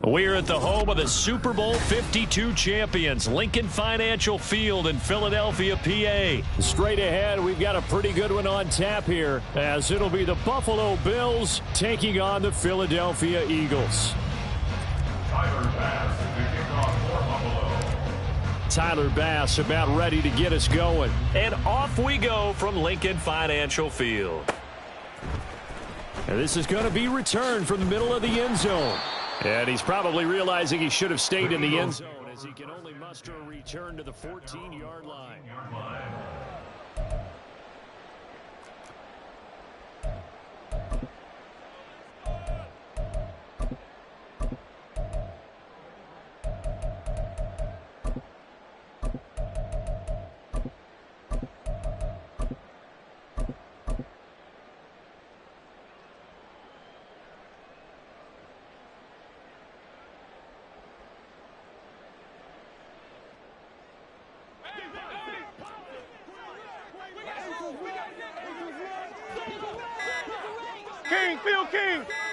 We're at the home of the Super Bowl 52 champions, Lincoln Financial Field in Philadelphia, PA. Straight ahead, we've got a pretty good one on tap here, as it'll be the Buffalo Bills taking on the Philadelphia Eagles. Tyler Bass to kick off for Buffalo. Tyler Bass about ready to get us going. And off we go from Lincoln Financial Field. And this is going to be returned from the middle of the end zone. And he's probably realizing he should have stayed in the end zone, as he can only muster a return to the 14-yard line.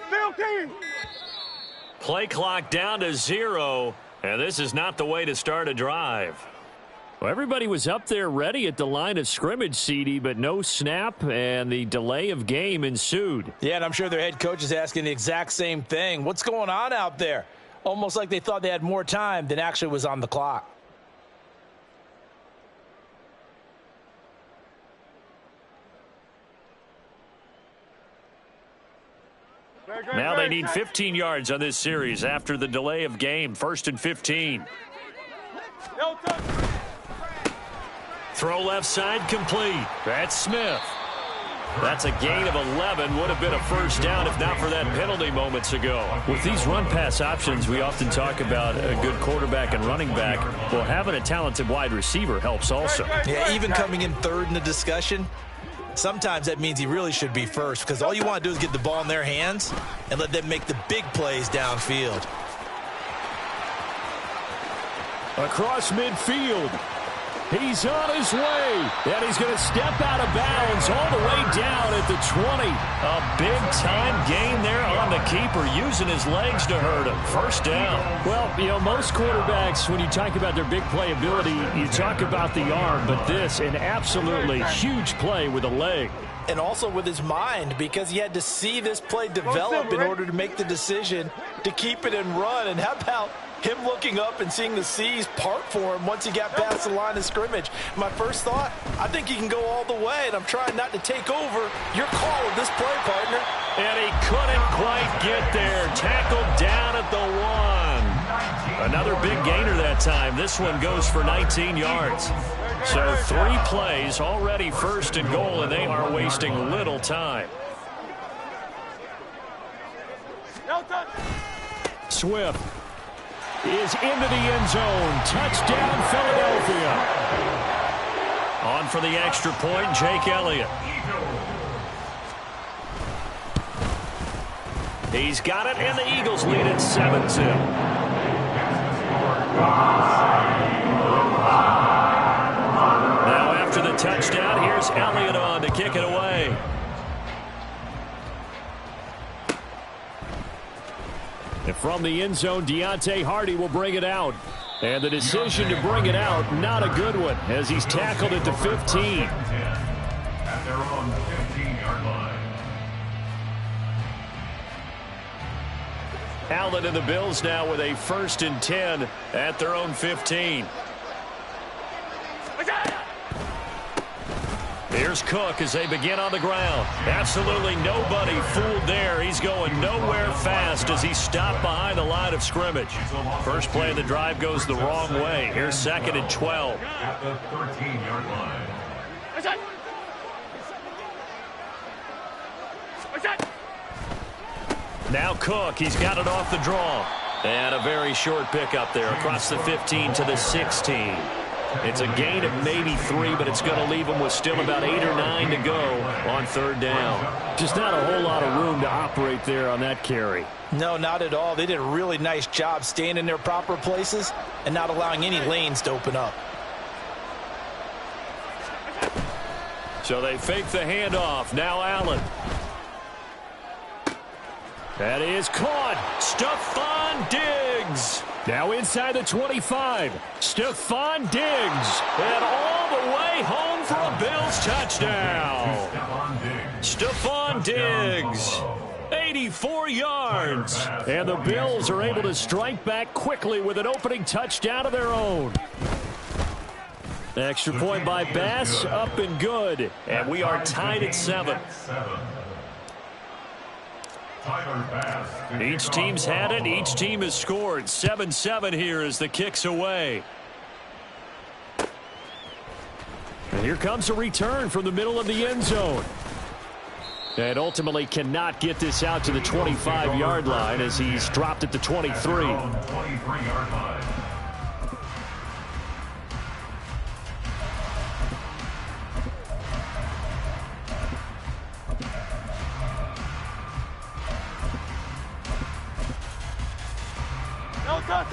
Phil King. Play clock down to 0, and this is not the way to start a drive. Well, everybody was up there ready at the line of scrimmage, CD, but no snap, and the delay of game ensued. Yeah, and I'm sure their head coach is asking the exact same thing. What's going on out there? Almost like they thought they had more time than actually was on the clock. Now they need 15 yards on this series after the delay of game. 1st and 15. Throw left side complete. That's Smith. That's a gain of 11. Would have been a first down if not for that penalty moments ago. With these run-pass options, we often talk about a good quarterback and running back. Well, having a talented wide receiver helps also. Yeah, even coming in third in the discussion, sometimes that means he really should be first, because all you want to do is get the ball in their hands and let them make the big plays downfield. Across midfield. He's on his way, and he's going to step out of bounds all the way down at the 20. A big-time gain there on the keeper, using his legs to hurt him. First down. Well, you know, most quarterbacks, when you talk about their big play ability, you talk about the arm, but this, an absolutely huge play with a leg. And also with his mind, because he had to see this play develop in order to make the decision to keep it and run. And how about him looking up and seeing the seas part for him once he got past the line of scrimmage? My first thought, I think he can go all the way, and I'm trying not to take over your call of this play, partner. And he couldn't quite get there. Tackled down at the 1. Another big gainer that time. This one goes for 19 yards. So 3 plays, already 1st and goal, and they are wasting little time. Swift is into the end zone. Touchdown, Philadelphia. On for the extra point, Jake Elliott. He's got it, and the Eagles lead at 7-2. Now after the touchdown, here's Elliott on to kick it away. And from the end zone, Deontay Hardy will bring it out. And the decision to bring it out, not a good one, as he's tackled at the 15. At their own 15-yard line. Allen and the Bills now with a 1st and 10 at their own 15. Here's Cook as they begin on the ground. Absolutely nobody fooled there. He's going nowhere fast as he stopped behind the line of scrimmage. First play of the drive goes the wrong way. Here's 2nd and 12. At the 13-yard line. Now Cook, he's got it off the draw. And a very short pickup there across the 15 to the 16. It's a gain of maybe 3, but it's going to leave them with still about 8 or 9 to go on 3rd down. Just not a whole lot of room to operate there on that carry. No, not at all. They did a really nice job staying in their proper places and not allowing any lanes to open up. So they fake the handoff. Now Allen. That is caught. Stephon Diggs. Now inside the 25. Stephon Diggs. And all the way home for a Bills touchdown. Stephon Diggs. 84 yards. And the Bills are able to strike back quickly with an opening touchdown of their own. Extra point by Bass, up and good. And we are tied at 7. Each team's had it. Each team has scored. 7-7 here as the kick's away. And here comes a return from the middle of the end zone. And ultimately cannot get this out to the 25-yard line as he's dropped at the 23.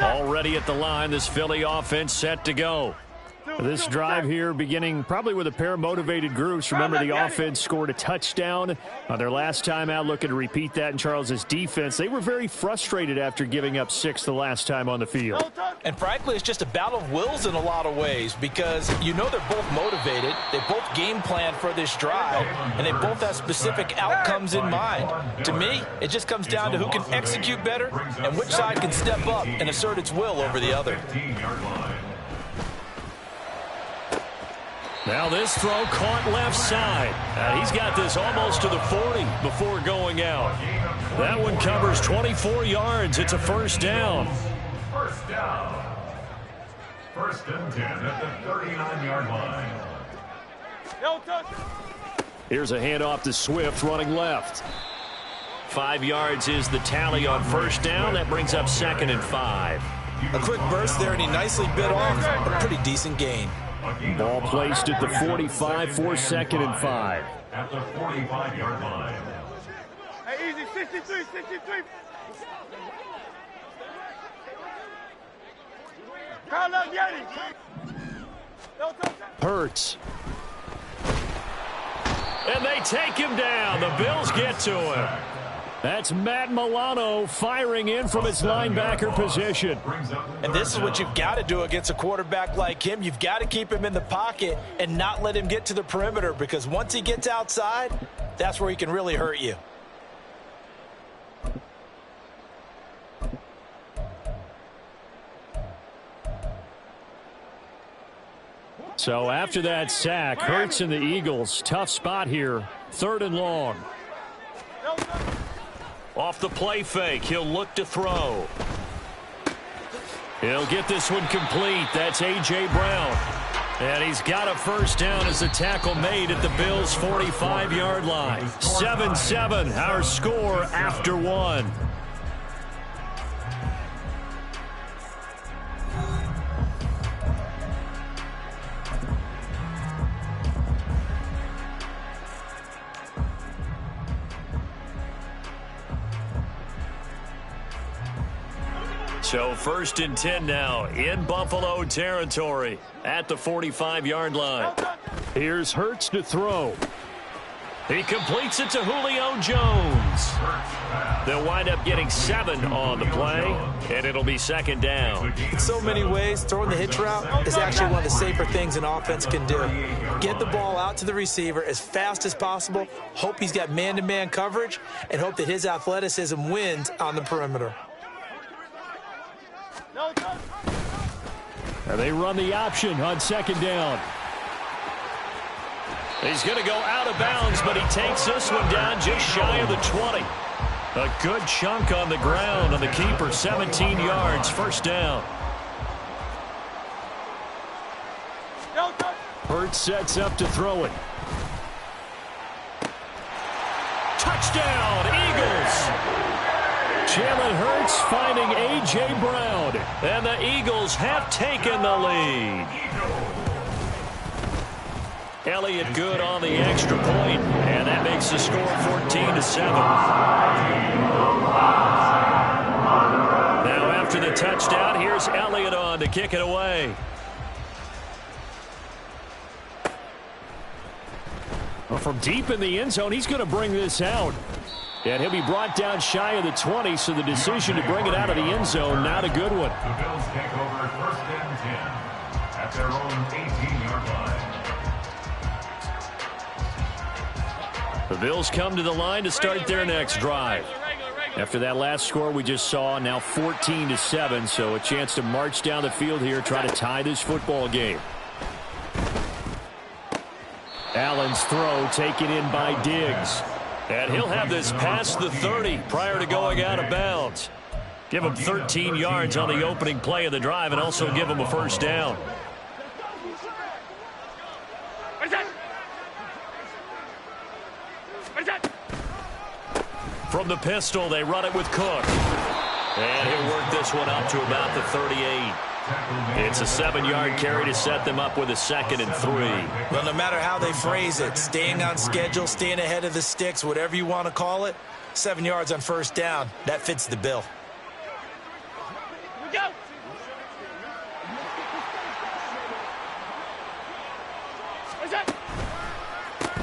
Already at the line, this Philly offense set to go. This drive here beginning probably with a pair of motivated groups. Remember, the offense scored a touchdown on their last time out, looking to repeat that in Charles's defense. They were very frustrated after giving up 6 the last time on the field. And frankly, it's just a battle of wills in a lot of ways because you know they're both motivated. They both game plan for this drive, and they both have specific outcomes in mind. To me, it just comes down to who can execute better and which side can step up and assert its will over the other. Now this throw caught left side. He's got this almost to the 40 before going out. That one covers 24 yards. It's a first down. First down. First and 10 at the 39-yard line. Here's a handoff to Swift running left. 5 yards is the tally on first down. That brings up 2nd and 5. A quick burst there, and he nicely bit off a pretty decent gain. Ball placed at the 45 for 2nd and 5. At the 45-yard line. Hey, easy, 63, 63. Call up Yeti. Hurts. And they take him down. The Bills get to him. That's Matt Milano firing in from his linebacker position. And this is what you've got to do against a quarterback like him. You've got to keep him in the pocket and not let him get to the perimeter, because once he gets outside, that's where he can really hurt you. So after that sack, Hurts and the Eagles, tough spot here, 3rd and long. Off the play fake, he'll look to throw. He'll get this one complete. That's A.J. Brown. And he's got a first down as the tackle made at the Bills' 45-yard line. 7-7, our score after 1. So 1st and 10 now in Buffalo territory at the 45-yard line. Here's Hurts to throw. He completes it to Julio Jones. They'll wind up getting 7 on the play, and it'll be 2nd down. In so many ways, throwing the hitch route is actually one of the safer things an offense can do. Get the ball out to the receiver as fast as possible, hope he's got man-to-man coverage, and hope that his athleticism wins on the perimeter. And they run the option on 2nd down. He's going to go out of bounds, but he takes this one down just shy of the 20. A good chunk on the ground on the keeper, 17 yards, first down. Hurts sets up to throw it. Touchdown, Eagles! Jalen Hurts finding A.J. Brown, and the Eagles have taken the lead. Elliott good on the extra point, and that makes the score 14-7. Now after the touchdown, here's Elliott on to kick it away. Well, from deep in the end zone, he's going to bring this out. And he'll be brought down shy of the 20, so the decision to bring it out of the end zone, not a good one. The Bills take over 1st and 10 at their own 18-yard line. The Bills come to the line to start their next drive. After that last score we just saw, now 14-7, so a chance to march down the field here, try to tie this football game. Allen's throw taken in by Diggs. And he'll have this past the 30 prior to going out of bounds. Give him 13 yards on the opening play of the drive and also give him a first down. From the pistol, they run it with Cook. And he'll work this one up to about the 38. It's a 7-yard carry to set them up with a 2nd and 3. Well, no matter how they phrase it, staying on schedule, staying ahead of the sticks, whatever you want to call it, 7 yards on first down, that fits the bill. Go!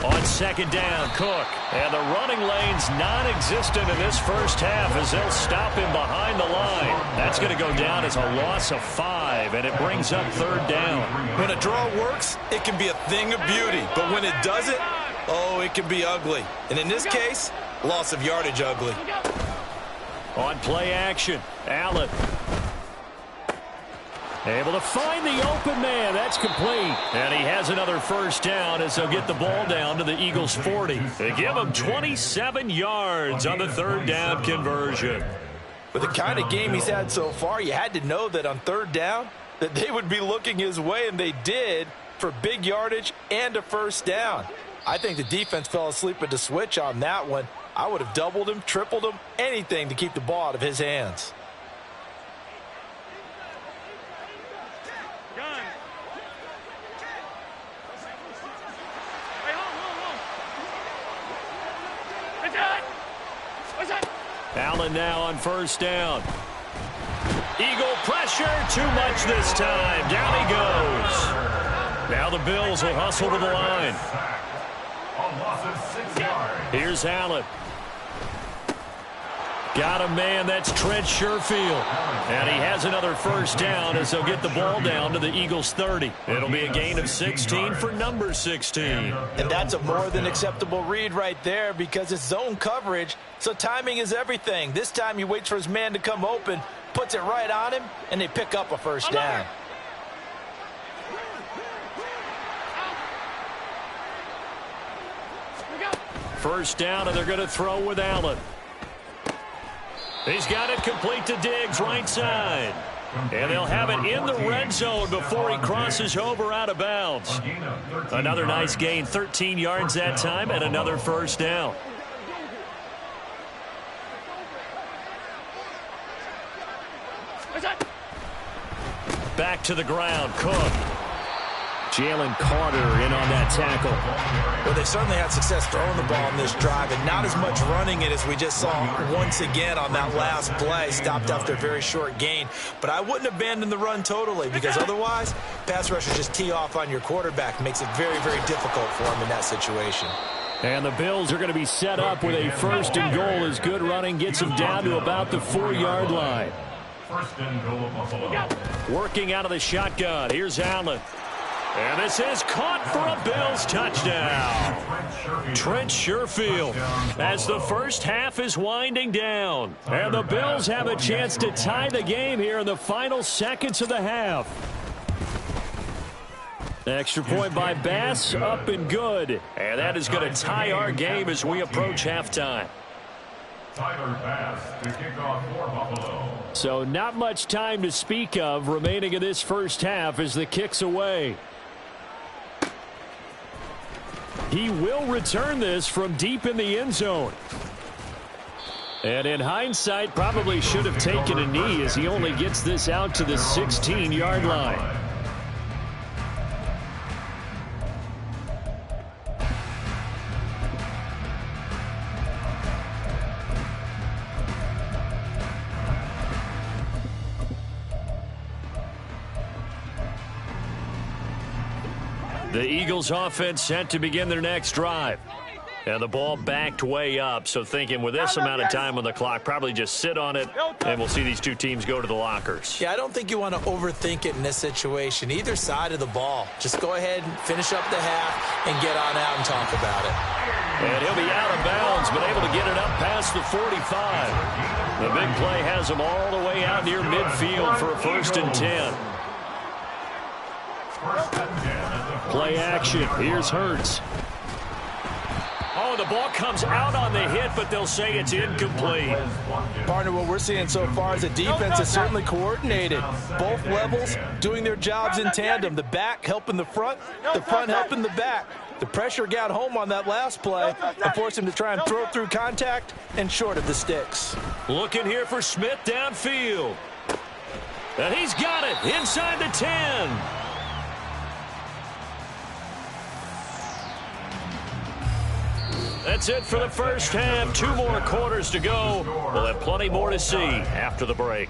On 2nd down, Cook. And the running lane's non-existent in this first half as they'll stop him behind the line. That's going to go down as a loss of 5, and it brings up 3rd down. When a draw works, it can be a thing of beauty. But when it doesn't, oh, it can be ugly. And in this case, loss of yardage ugly. On play action, Allen. Able to find the open man. That's complete. And he has another first down as they'll get the ball down to the Eagles' 40. They give him 27 yards on the 3rd down conversion. With the kind of game he's had so far, you had to know that on 3rd down that they would be looking his way, and they did, for big yardage and a first down. I think the defense fell asleep at the switch on that one. I would have doubled him, tripled him, anything to keep the ball out of his hands. Allen now on first down. Eagle pressure, too much this time. Down he goes. Now the Bills will hustle to the line. A loss of 6 yards. Here's Allen. Got a man, that's Trent Sherfield. And he has another first down as they'll get the ball down to the Eagles' 30. It'll be a gain of 16 for number 16. And that's a more than acceptable read right there because it's zone coverage, so timing is everything. This time he waits for his man to come open, puts it right on him, and they pick up a first down. First down, and they're going to throw with Allen. He's got it complete to Diggs, right side. And they'll have it in the red zone before he crosses over out of bounds. Another nice gain, 13 yards that time, and another first down. Back to the ground, Cook. Jalen Carter in on that tackle. Well, they certainly had success throwing the ball on this drive, and not as much running it as we just saw once again on that last play. Stopped after a very short gain. But I wouldn't abandon the run totally, because otherwise, pass rushers just tee off on your quarterback. Makes it very, very difficult for him in that situation. And the Bills are going to be set up with a 1st and goal as good running gets them down to about the 4-yard line. 1st and goal, Buffalo. Working out of the shotgun. Here's Allen. And this is caught for a Bills touchdown. Trent Sherfield as the first half is winding down. And the Bills have a chance to tie the game here in the final seconds of the half. Extra point by Bass, up and good. And that is going to tie our game as we approach halftime. Tyler Bass to kick off for Buffalo. So not much time to speak of remaining in this first half as the kick's away. He will return this from deep in the end zone. And in hindsight, probably should have taken a knee as he only gets this out to the 16-yard line. The Eagles offense set to begin their next drive. And the ball backed way up, so thinking with this amount of time on the clock, probably just sit on it, and we'll see these two teams go to the lockers. Yeah, I don't think you want to overthink it in this situation. Either side of the ball. Just go ahead and finish up the half and get on out and talk about it. And he'll be out of bounds, but able to get it up past the 45. The big play has him all the way out near midfield for a 1st and 10. Play action. Here's Hurts. Oh, the ball comes out on the hit, but they'll say it's incomplete. Partner, what we're seeing so far is the defense is certainly coordinated. Both levels doing their jobs in tandem. The back helping the front helping the back. The pressure got home on that last play and forced him to try and throw through contact and short of the sticks. Looking here for Smith downfield. And he's got it inside the 10. That's it for the first half. 2 more quarters to go. We'll have plenty more to see after the break.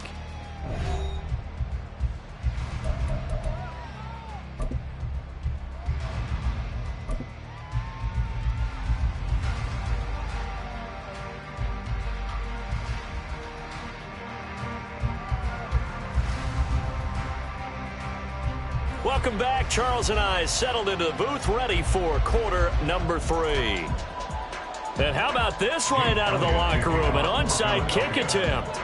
Welcome back. Charles and I settled into the booth, ready for quarter number 3. And how about this right out of the locker room? An onside kick attempt.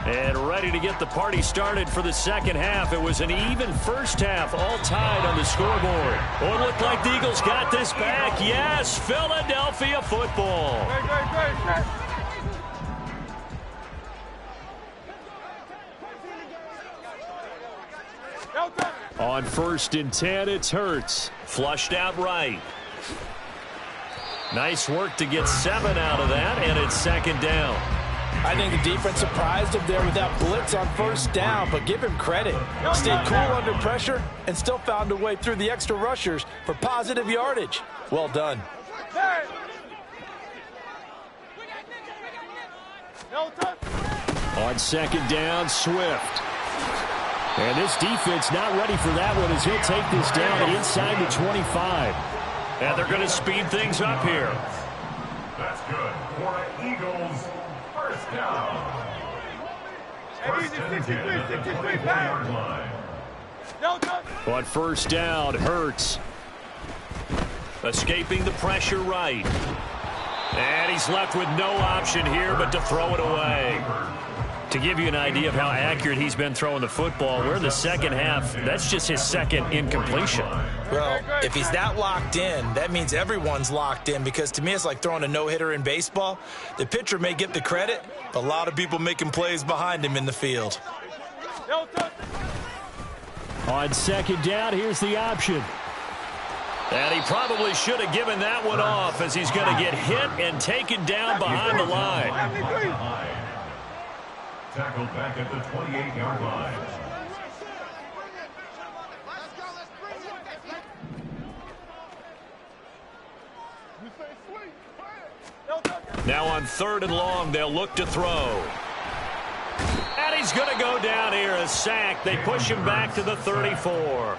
And ready to get the party started for the second half. It was an even first half, all tied on the scoreboard. Oh, it looked like the Eagles got this back. Yes, Philadelphia football. On 1st and 10, it's Hurts. Flushed out right. Nice work to get 7 out of that, and it's 2nd down. I think the defense surprised him there with that blitz on 1st down, but give him credit. Stayed cool under pressure and still found a way through the extra rushers for positive yardage. Well done. On 2nd down, Swift. And this defense not ready for that one as he'll take this down inside the 25. And they're going to speed things up here. That's good for the Eagles. 1st down. 1st and 10 at the 24-yard line. On 1st down, Hurts. Escaping the pressure right. And he's left with no option here but to throw it away. To give you an idea of how accurate he's been throwing the football, we're in the second half. That's just his 2nd incompletion. Well, if he's that locked in, that means everyone's locked in, because to me it's like throwing a no-hitter in baseball. The pitcher may get the credit, but a lot of people making plays behind him in the field. On 2nd down, here's the option. And he probably should have given that one off as he's going to get hit and taken down behind the line. Tackled back at the 28-yard line. Now on 3rd and long, they'll look to throw. And he's going to go down here, a sack. They push him back to the 34.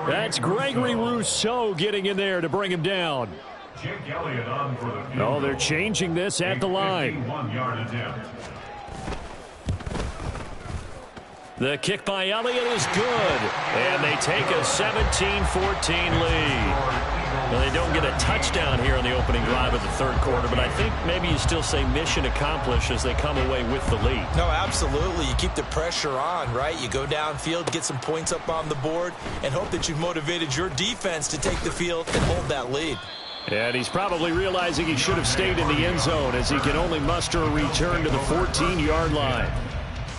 That's Gregory Rousseau getting in there to bring him down. Jake Elliott on for the field. Oh, they're changing this at the line. 51-yard attempt. The kick by Elliott is good. And they take a 17-14 lead. Well, they don't get a touchdown here in the opening drive of the 3rd quarter, but I think maybe you still say mission accomplished as they come away with the lead. No, absolutely. You keep the pressure on, right? You go downfield, get some points up on the board, and hope that you've motivated your defense to take the field and hold that lead. And he's probably realizing he should have stayed in the end zone as he can only muster a return to the 14-yard line.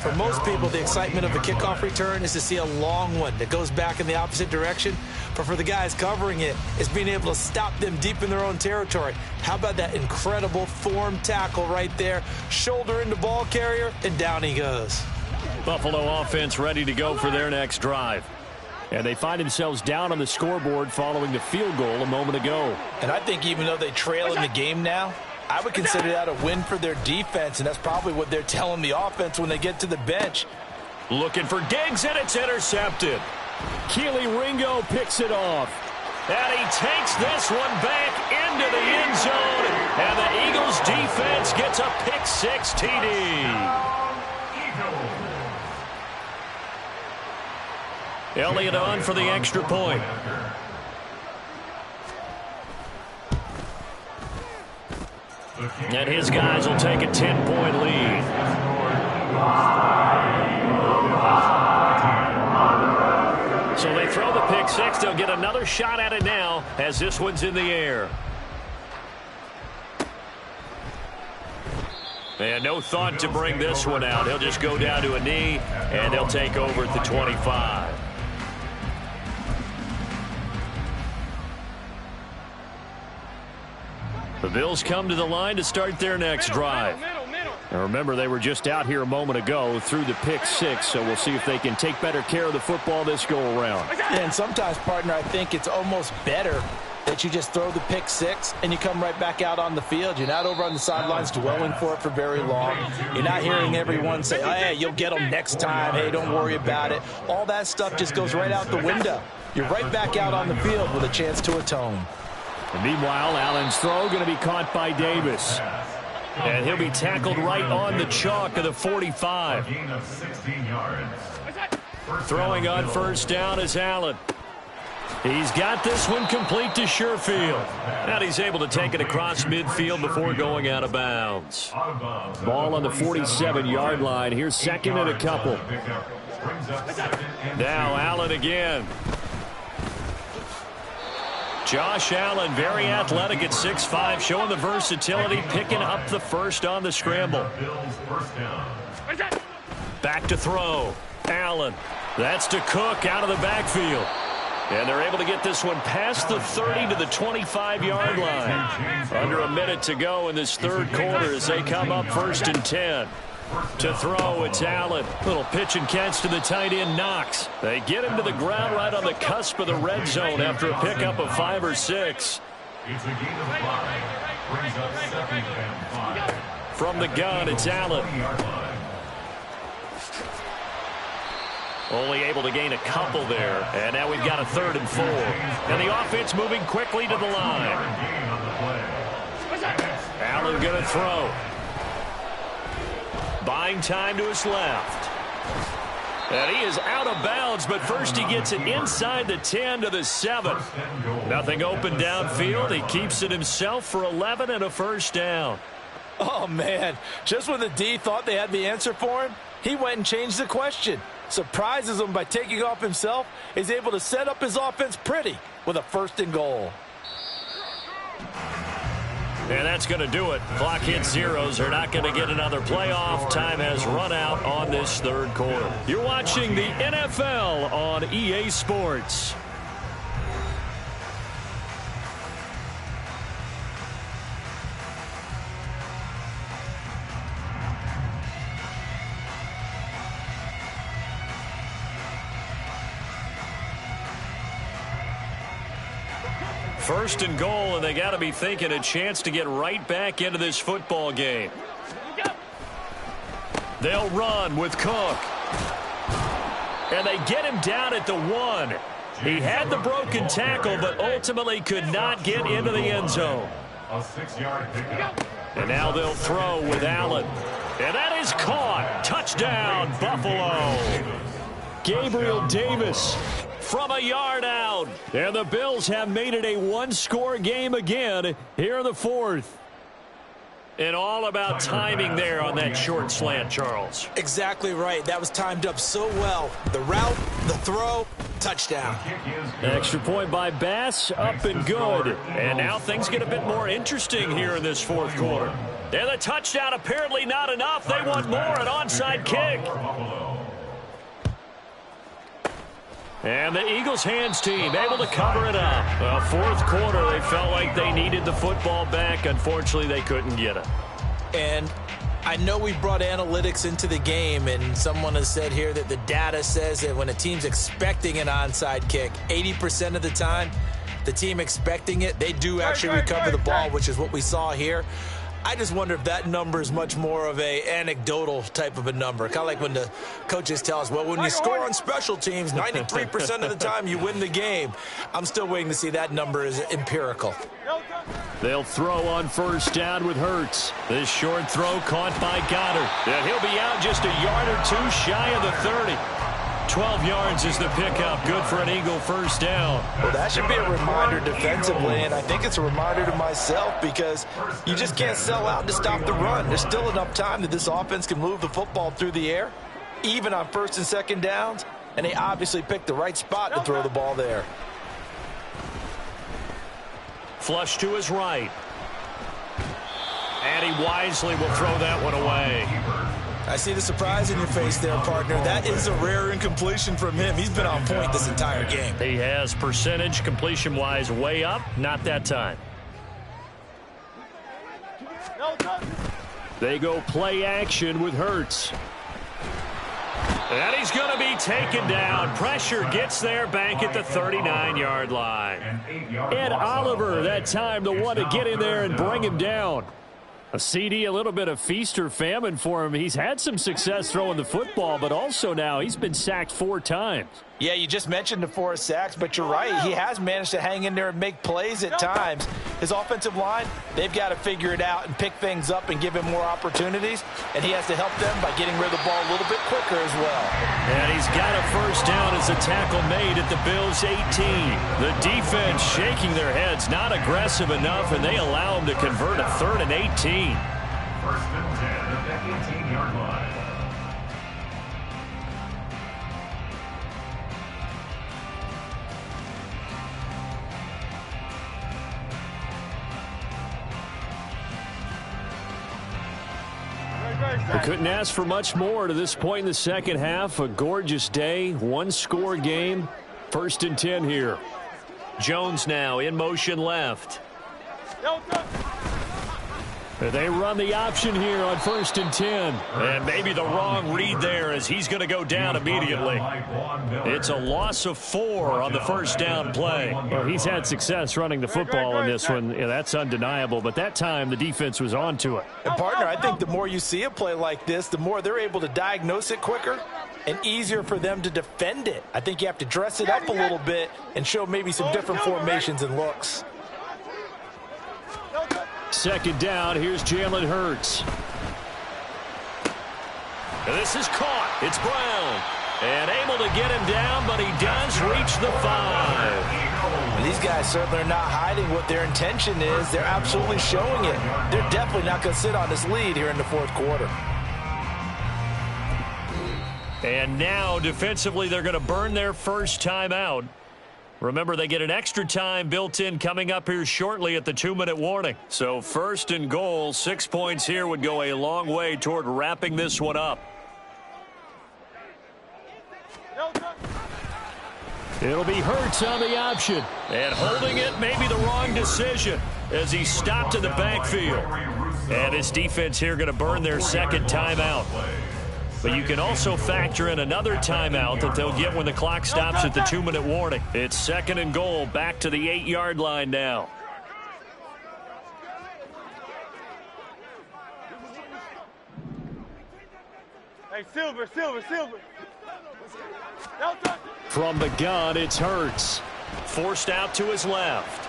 For most people, the excitement of a kickoff return is to see a long one that goes back in the opposite direction. But for the guys covering it, it's being able to stop them deep in their own territory. How about that incredible form tackle right there? Shoulder into ball carrier, and down he goes. Buffalo offense ready to go for their next drive. And they find themselves down on the scoreboard following the field goal a moment ago. And I think even though they trail in the game now, I would consider that a win for their defense, and that's probably what they're telling the offense when they get to the bench. Looking for Diggs, and it's intercepted. Keely Ringo picks it off. And he takes this one back into the end zone. And the Eagles defense gets a pick-6 TD. Elliott on for the extra point. And his guys will take a 10-point lead. So they throw the pick-6. They'll get another shot at it now as this one's in the air. And no thought to bring this one out. He'll just go down to a knee, and they'll take over at the 25. The Bills come to the line to start their next drive. Now remember, they were just out here a moment ago through the pick-6, so we'll see if they can take better care of the football this go-around. And sometimes, partner, I think it's almost better that you just throw the pick-6 and you come right back out on the field. You're not over on the sidelines dwelling for it for very long. You're not hearing everyone say, oh, hey, you'll get them next time. Hey, don't worry about it. All that stuff just goes right out the window. You're right back out on the field with a chance to atone. And meanwhile, Allen's throw going to be caught by Davis. And he'll be tackled right on the chalk of the 45. Throwing on first down is Allen. He's got this one complete to Sherfield. And he's able to take it across midfield before going out of bounds. Ball on the 47-yard line. Here's second and a couple. Now Allen again. Josh Allen, very athletic at 6'5", showing the versatility, picking up the first on the scramble. Back to throw. Allen. That's to Cook out of the backfield. And they're able to get this one past the 30 to the 25-yard line. Under a minute to go in this third quarter as they come up 1st and 10. To throw, it's Allen. Little pitch and catch to the tight end, Knox. They get him to the ground right on the cusp of the red zone after a pickup of 5 or 6. It's a gain of 5. Brings up 2nd and 5. From the gun, it's Allen. Only able to gain a couple there. And now we've got a 3rd and 4. And the offense moving quickly to the line. Allen going to throw. Buying time to his left. And he is out of bounds, but first he gets it inside the 10 to the 7. Nothing open downfield. He keeps it himself for 11 and a first down. Oh, man. Just when the D thought they had the answer for him, he went and changed the question. Surprises him by taking off himself. He's able to set up his offense pretty with a 1st and goal. And that's going to do it. Clock hits zeros. They're not going to get another playoff. Time has run out on this third quarter. You're watching the NFL on EA Sports. First and goal, and they got to be thinking a chance to get right back into this football game. They'll run with Cook. And they get him down at the 1. He had the broken tackle, but ultimately could not get into the end zone. A 6-yard pickup. And now they'll throw with Allen. And that is caught. Touchdown, Buffalo. Gabriel Davis from a yard out. And the Bills have made it a one-score game again here in the 4th. And all about timing there on that short slant, Charles. Exactly right. That was timed up so well. The route, the throw, touchdown. Extra point by Bass, up and good. And now things get a bit more interesting here in this 4th quarter. And the touchdown apparently not enough. They want more, an onside kick. And the Eagles hands team able to cover it up. Well, 4th quarter, they felt like they needed the football back. Unfortunately, they couldn't get it. And I know we brought analytics into the game, and someone has said here that the data says that when a team's expecting an onside kick, 80% of the time, the team expecting it, they do actually recover the ball, which is what we saw here. I just wonder if that number is much more of a anecdotal type of a number. Kind of like when the coaches tell us, well, when you score on special teams, 93% of the time you win the game. I'm still waiting to see that number is empirical. They'll throw on first down with Hurts. This short throw caught by Goddard. And he'll be out just a yard or two shy of the 30. 12 yards is the pickup. Good for an Eagle first down. Well, that should be a reminder defensively, and I think it's a reminder to myself because you just can't sell out to stop the run. There's still enough time that this offense can move the football through the air, even on first and second downs, and they obviously picked the right spot to throw the ball there. Flush to his right. And he wisely will throw that one away. I see the surprise in your face there, partner. That is a rare incompletion from him. He's been on point this entire game. He has percentage completion-wise way up. Not that time. They go play action with Hurts. And he's going to be taken down. Pressure gets there back at the 39-yard line. Ed Oliver, that time, the one to get in there and bring him down. A CD, a little bit of feast or famine for him. He's had some success throwing the football, but also now he's been sacked 4 times. Yeah, you just mentioned the 4 sacks, but you're right. He has managed to hang in there and make plays at times. His offensive line, they've got to figure it out and pick things up and give him more opportunities, and he has to help them by getting rid of the ball a little bit quicker as well. And he's got a first down as a tackle made at the Bills' 18. The defense shaking their heads, not aggressive enough, and they allow him to convert a 3rd and 18. First and 10 at the 18-yard line. We couldn't ask for much more to this point in the second half. A gorgeous day, 1-score game. 1st and 10 here. Jones now in motion left. They run the option here on 1st and 10. And maybe the wrong read there as he's going to go down immediately. It's a loss of 4 on the first down play. Well, he's had success running the football in this one. Yeah, that's undeniable. But that time, the defense was on to it. And, partner, I think the more you see a play like this, the more they're able to diagnose it quicker and easier for them to defend it. I think you have to dress it up a little bit and show maybe some different formations and looks. 2nd down, here's Jalen Hurts. And this is caught. It's Brown. And able to get him down, but he does reach the 5. And these guys certainly are not hiding what their intention is. They're absolutely showing it. They're definitely not going to sit on this lead here in the 4th quarter. And now, defensively, they're going to burn their first timeout. Remember, they get an extra time built in coming up here shortly at the 2-minute warning. So 1st and goal, 6 points here would go a long way toward wrapping this one up. It'll be Hurts on the option. And holding it may be the wrong decision as he stopped in the backfield. And this defense here going to burn their 2nd timeout. But you can also factor in another timeout that they'll get when the clock stops at the 2-minute warning. It's 2nd and goal, back to the 8-yard line now. Hey, Silver. From the gun, it's Hurts. Forced out to his left.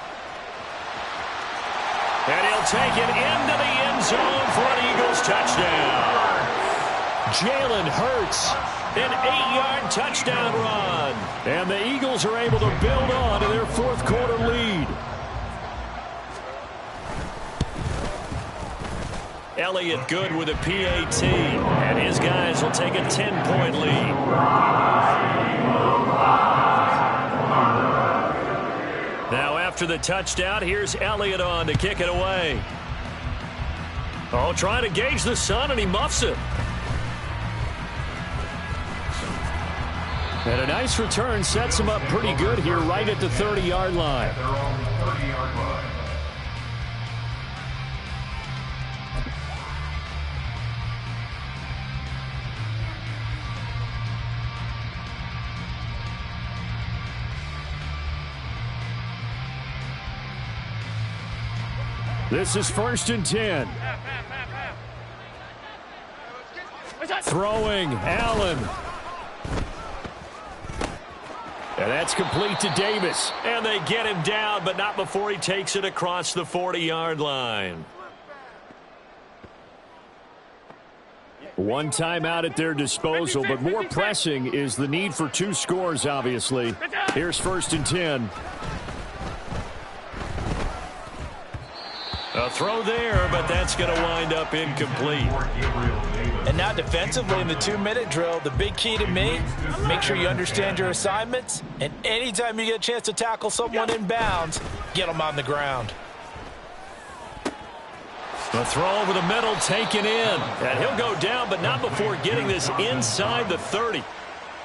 And he'll take it into the end zone for an Eagles touchdown. Jalen Hurts, an 8-yard touchdown run. And the Eagles are able to build on to their 4th quarter lead. Elliott good with a PAT. And his guys will take a 10-point lead. Now after the touchdown, here's Elliott on to kick it away. Oh, trying to gauge the sun, and he muffs it. And a nice return sets him up pretty good here right at the 30-yard line. They're on the 30-yard line. This is 1st and 10. Throwing, Allen. And that's complete to Davis. And they get him down, but not before he takes it across the 40-yard line. One timeout at their disposal, but more pressing is the need for 2 scores, obviously. Here's 1st and 10. A throw there, but that's going to wind up incomplete. And now defensively in the 2-minute drill, the big key to me, make sure you understand your assignments, and anytime you get a chance to tackle someone in bounds, get them on the ground. The throw over the middle taken in. And he'll go down, but not before getting this inside the 30.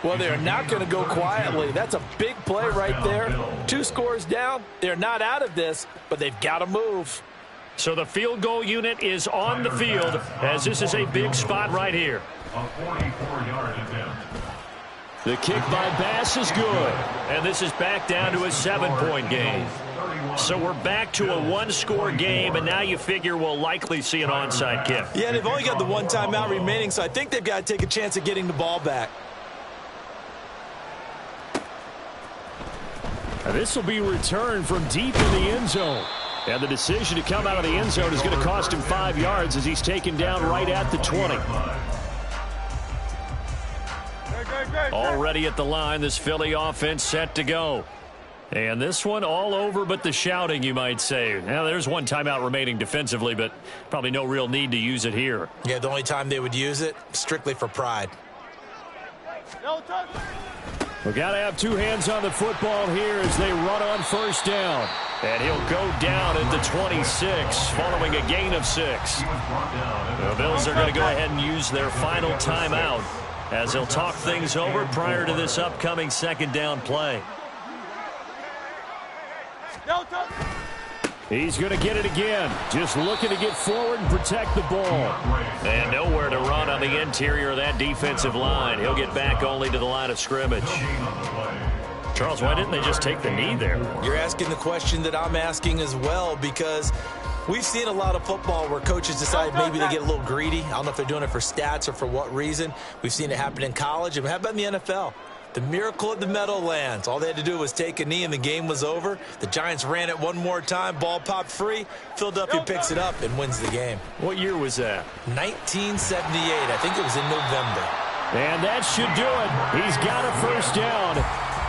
Well, they're not going to go quietly. That's a big play right there. 2 scores down. They're not out of this, but they've got to move. So the field goal unit is on the field, as this is a big spot right here. A 44-yard attempt. The kick by Bass is good. And this is back down to a 7-point game. So we're back to a 1-score game, and now you figure we'll likely see an onside kick. Yeah, they've only got the 1 timeout remaining, so I think they've got to take a chance at getting the ball back. This will be returned from deep in the end zone. And the decision to come out of the end zone is going to cost him 5 yards as he's taken down right at the 20. Already at the line, this Philly offense set to go. And this one all over but the shouting, you might say. Now, there's 1 timeout remaining defensively, but probably no real need to use it here. Yeah, the only time they would use it, strictly for pride. We've got to have 2 hands on the football here as they run on 1st down. And he'll go down at the 26 following a gain of 6. The Bills are going to go ahead and use their final timeout as they'll talk things over prior to this upcoming 2nd down play. He's going to get it again. Just looking to get forward and protect the ball. And nowhere to run on the interior of that defensive line. He'll get back only to the line of scrimmage. Charles, why didn't they just take the knee there? You're asking the question that I'm asking as well, because we've seen a lot of football where coaches decide maybe they get a little greedy. I don't know if they're doing it for stats or for what reason. We've seen it happen in college. And how about in the NFL? The miracle of the Meadowlands. All they had to do was take a knee and the game was over. The Giants ran it one more time. Ball popped free. Philadelphia picks it up and wins the game. What year was that? 1978. I think it was in November. And that should do it. He's got a 1st down.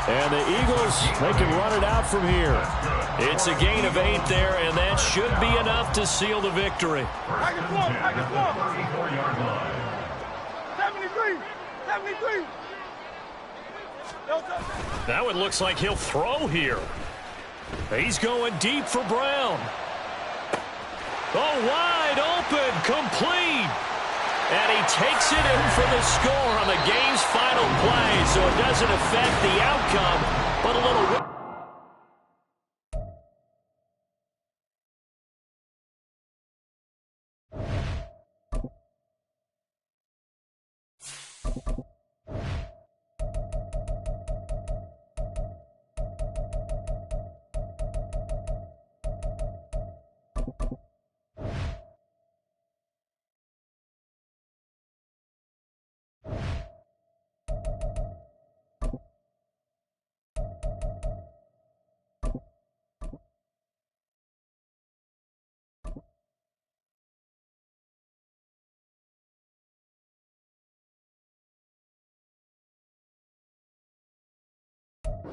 And the Eagles, they can run it out from here. It's a gain of 8 there, and that should be enough to seal the victory. 73. Now it looks like he'll throw here. He's going deep for Brown. Oh, wide open, complete. And he takes it in for the score on the game's final play, so it doesn't affect the outcome, but a little...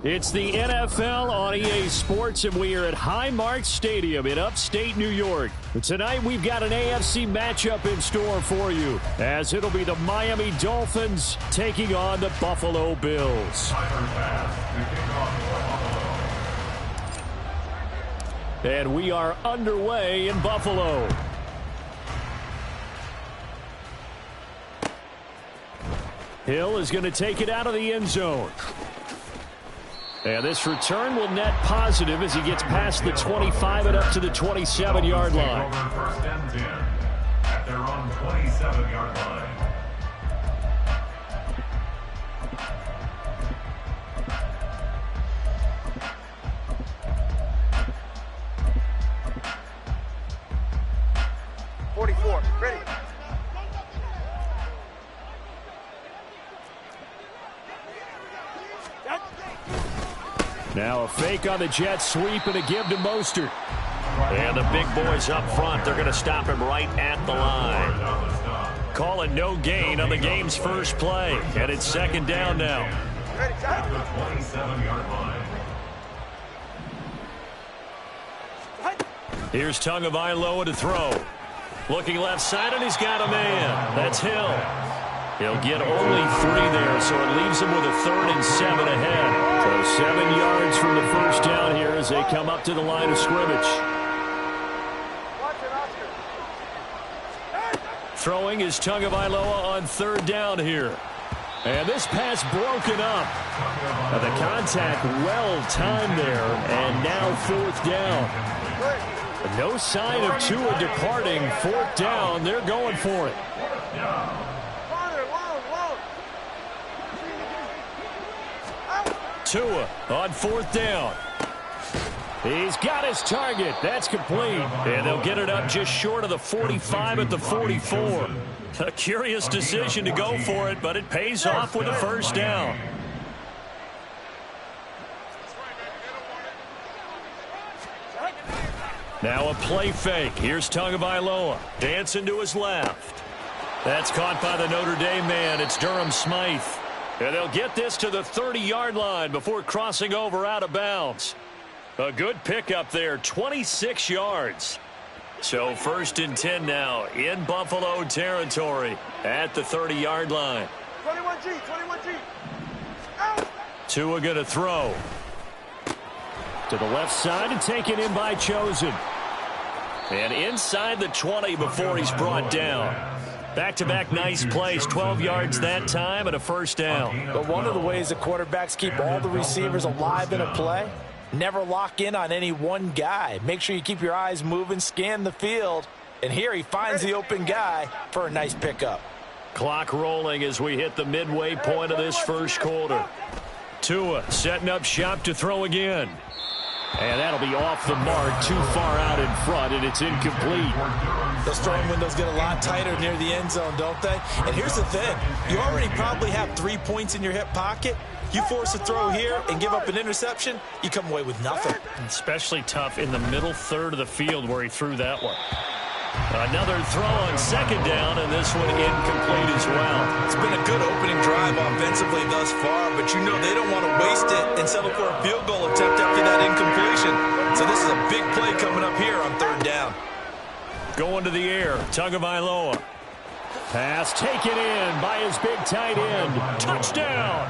It's the NFL on EA Sports, and we are at Highmark Stadium in upstate New York. Tonight, we've got an AFC matchup in store for you, as it'll be the Miami Dolphins taking on the Buffalo Bills. And we are underway in Buffalo. Hill is going to take it out of the end zone. And this return will net positive as he gets past the 25 and up to the 27-yard line. First and 10 at their own 27-yard line. Now a fake on the jet sweep and a give to Mostert. And the big boys up front, they're going to stop him right at the line. Call it no gain on the game's first play. And it's second down now. At the 27-yard line. Here's Tagovailoa to throw. Looking left side, and he's got a man. That's Hill. He'll get only 3 there, so it leaves him with a 3rd and 7 ahead. So 7 yards from the first down here as they come up to the line of scrimmage. Throwing is Tagovailoa on 3rd down here. And this pass broken up. The contact well timed there, and now 4th down. No sign of Tua departing. 4th down. They're going for it. Tua on 4th down. He's got his target. That's complete. And they'll get it up just short of the 45 at the 44. A curious decision to go for it, but it pays off with a 1st down. Now a play fake. Here's Tagovailoa dancing to his left. That's caught by the Notre Dame man. It's Durham Smythe. And they'll get this to the 30-yard line before crossing over out of bounds. A good pickup there, 26 yards. So 1st and 10 now in Buffalo territory at the 30-yard line. 21G. Tua going to throw. To the left side and taken in by Chosen. And inside the 20 before he's brought down. Back-to-back nice plays, 12 yards that time and a 1st down. But one of the ways the quarterbacks keep all the receivers alive in a play, never lock in on any one guy. Make sure you keep your eyes moving, scan the field. And here he finds the open guy for a nice pickup. Clock rolling as we hit the midway point of this first quarter. Tua setting up shop to throw again. And that'll be off the mark, too far out in front, and it's incomplete. Those throwing windows get a lot tighter near the end zone, don't they? And here's the thing. You already probably have 3 points in your hip pocket. You force a throw here and give up an interception, you come away with nothing. Especially tough in the middle third of the field where he threw that one. Another throw on 2nd down, and this one incomplete as well. It's been a good opening drive offensively thus far, but you know they don't want to waste it and settle for a field goal attempt after that incompletion. So this is a big play coming up here on 3rd down. Going to the air, Tagovailoa. Pass taken in by his big tight end. Touchdown!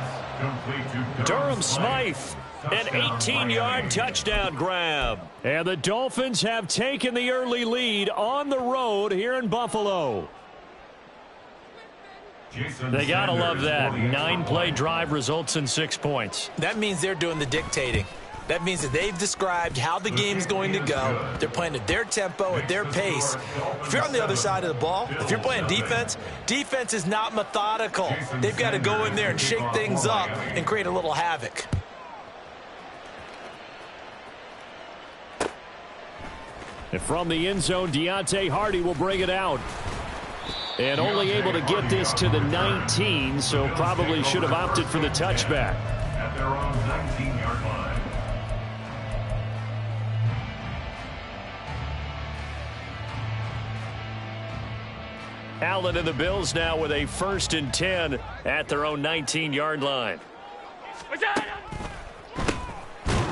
Durham Smythe. An 18-yard touchdown grab. And the Dolphins have taken the early lead on the road here in Buffalo. They got to love that. 9-play drive results in 6 points. That means they're doing the dictating. That means that they've described how the game's going to go. They're playing at their tempo, at their pace. If you're on the other side of the ball, if you're playing defense, defense is not methodical. They've got to go in there and shake things up and create a little havoc. And from the end zone, Deontay Hardy will bring it out. And only able to get this to the 19, so probably should have opted for the touchback. At their own 19-yard line. Allen and the Bills now with a 1st and 10 at their own 19-yard line.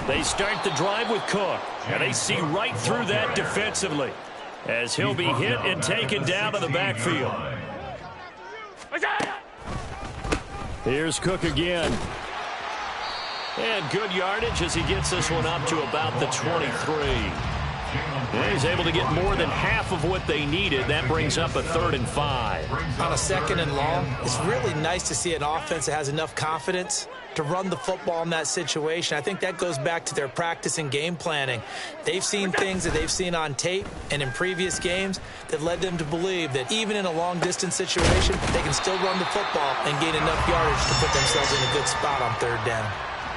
They start the drive with Cook, and they see right through that defensively as he'll be hit and taken down to the backfield. Here's Cook again. And good yardage as he gets this one up to about the 23. And he's able to get more than half of what they needed. That brings up a 3rd and 5. On a 2nd and long, it's really nice to see an offense that has enough confidence to run the football in that situation. I think that goes back to their practice and game planning. They've seen things that they've seen on tape and in previous games that led them to believe that even in a long-distance situation, they can still run the football and gain enough yardage to put themselves in a good spot on 3rd down.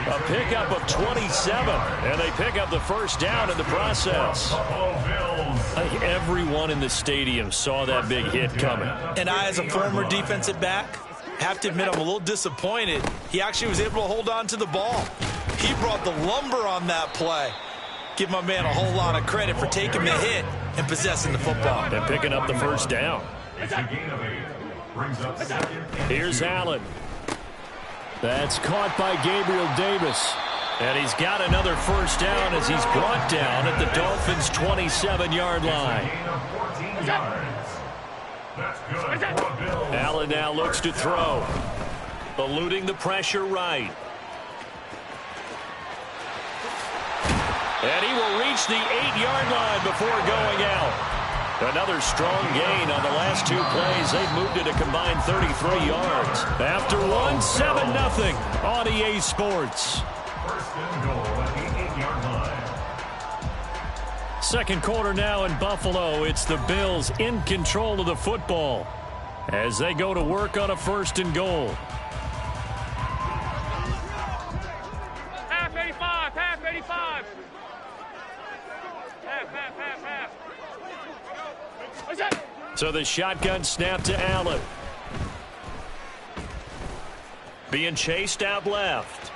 A pickup of 27, and they pick up the 1st down in the process. I think everyone in the stadium saw that big hit coming. And I, as a former defensive back, have to admit I'm a little disappointed. He actually was able to hold on to the ball. he brought the lumber on that play. Give my man a whole lot of credit for taking the hit and possessing the football. And picking up the first down. It's a gain of 8. Brings up second. Here's Allen. That's caught by Gabriel Davis. And he's got another first down as he's brought down at the Dolphins' 27-yard line. Gain of 14 yards. That's good for a Bills. Allen now looks to throw. Eluding the pressure right. And he will reach the 8-yard line before going out. Another strong gain on the last 2 plays. They've moved it a combined 33 yards. After one, 7-0 on EA Sports. First and goal at the 8-yard line. Second quarter now in Buffalo. It's the Bills in control of the football as they go to work on a first and goal. Half 85, half 85. Half. What's that? So the shotgun snap to Allen. Being chased out left.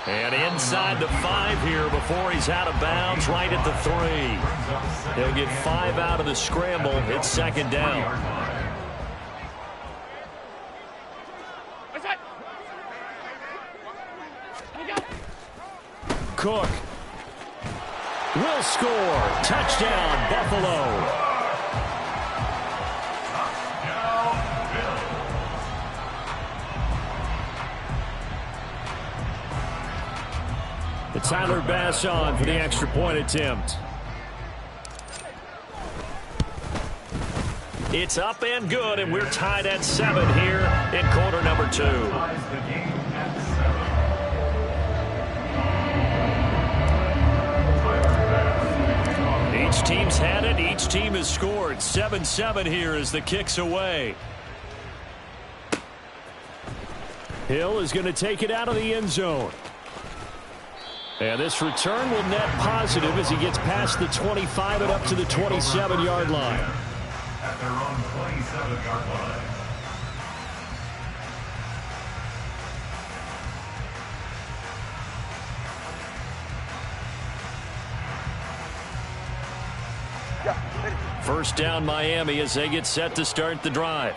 And inside the 5 here before he's out of bounds, right at the 3. He'll get 5 out of the scramble. It's second down. What's that? Cook will score. Touchdown, Buffalo. It's Tyler Bass on for the extra point attempt. It's up and good, and we're tied at 7 here in quarter number 2. Each team's had it. Each team has scored. 7-7 here as the kick's away. Hill is going to take it out of the end zone. And this return will net positive as he gets past the 25 and up to the 27-yard line. At their own 27-yard line. First down Miami as they get set to start the drive.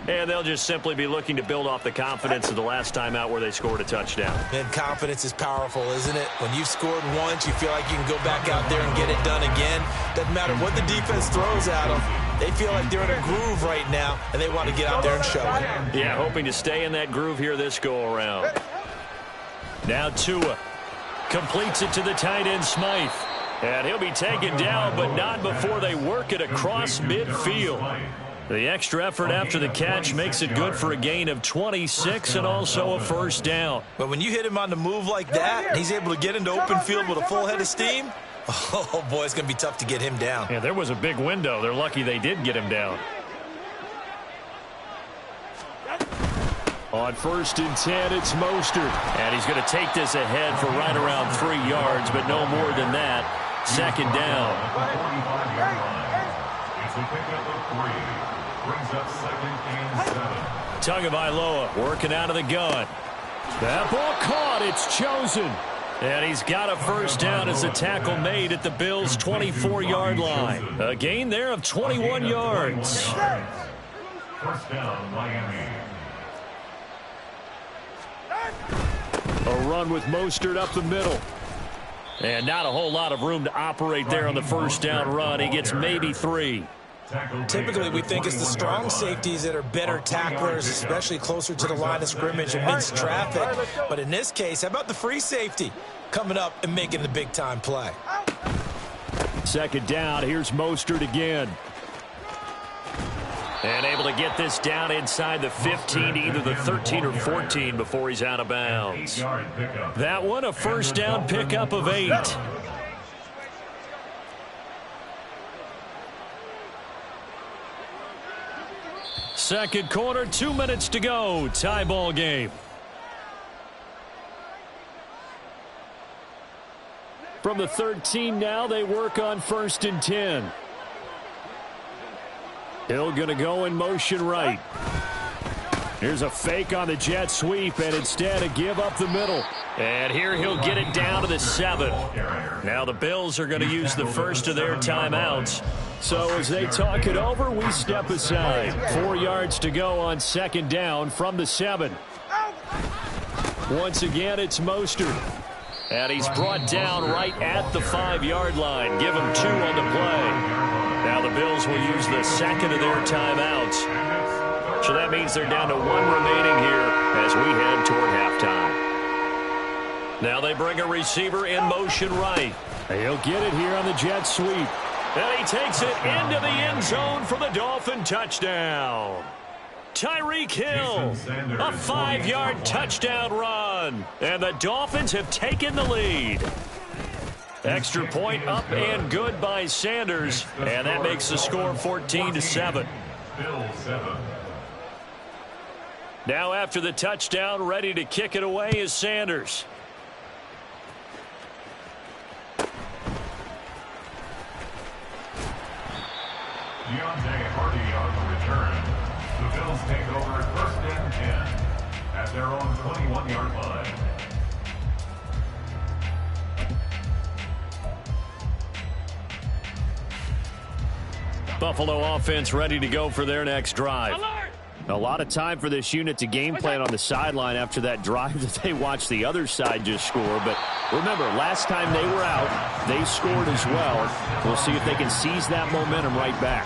And they'll just simply be looking to build off the confidence of the last time out where they scored a touchdown. And confidence is powerful, isn't it? When you've scored once, you feel like you can go back out there and get it done again. Doesn't matter what the defense throws at them. They feel like they're in a groove right now, and they want to get out there and show it. Yeah, hoping to stay in that groove here this go-around. Now Tua completes it to the tight end Smythe. And he'll be taken down, but not before they work it across midfield. The extra effort after the catch makes it good for a gain of 26 and also a first down. But when you hit him on the move like that, and he's able to get into open field with a full head of steam, oh, boy, it's going to be tough to get him down. Yeah, there was a big window. They're lucky they did get him down. On 1st and 10, it's Mostert. And he's going to take this ahead for right around 3 yards, but no more than that. Second down. It's a pickup of 3. Brings up second and 7. Tagovailoa working out of the gun. That ball caught. It's chosen. And he's got a first down as a tackle made at the Bills' 24-yard line. A gain there of 21 yards. First down, Miami. A run with Mostert up the middle. And not a whole lot of room to operate there on the first down run. He gets maybe 3. Typically, we think it's the strong safeties that are better tacklers, especially closer to the line of scrimmage amidst traffic. But in this case, how about the free safety coming up and making the big-time play? Second down, here's Mostert again. And able to get this down inside the 15, either the 13 or 14 before he's out of bounds. That one, a first down pickup of 8. Second quarter, 2 minutes to go. Tie ball game. From the 13 now, they work on 1st and 10. Hill going to go in motion right. Here's a fake on the jet sweep, and instead a give up the middle. And here he'll get it down to the 7. Now the Bills are going to use the first of their timeouts. So as they talk it over, we step aside. 4 yards to go on 2nd down from the 7. Once again, it's Mostert. And he's brought down right at the 5-yard line. Give him 2 on the play. Now the Bills will use the second of their timeouts. So that means they're down to 1 remaining here as we head toward halftime. Now they bring a receiver in motion right. He'll get it here on the jet sweep. And he takes it into the end zone for the Dolphin touchdown. Tyreek Hill, a 5-yard touchdown run. And the Dolphins have taken the lead. Extra point up and good by Sanders. And that makes the score 14-7. Now after the touchdown, ready to kick it away is Sanders. Deontay Hardy on the return. The Bills take over 1st and 10 at their own 21-yard line. Buffalo offense ready to go for their next drive. Alert! A lot of time for this unit to game plan on the sideline after that drive that they watched the other side just score. But remember, last time they were out, they scored as well. We'll see if they can seize that momentum right back.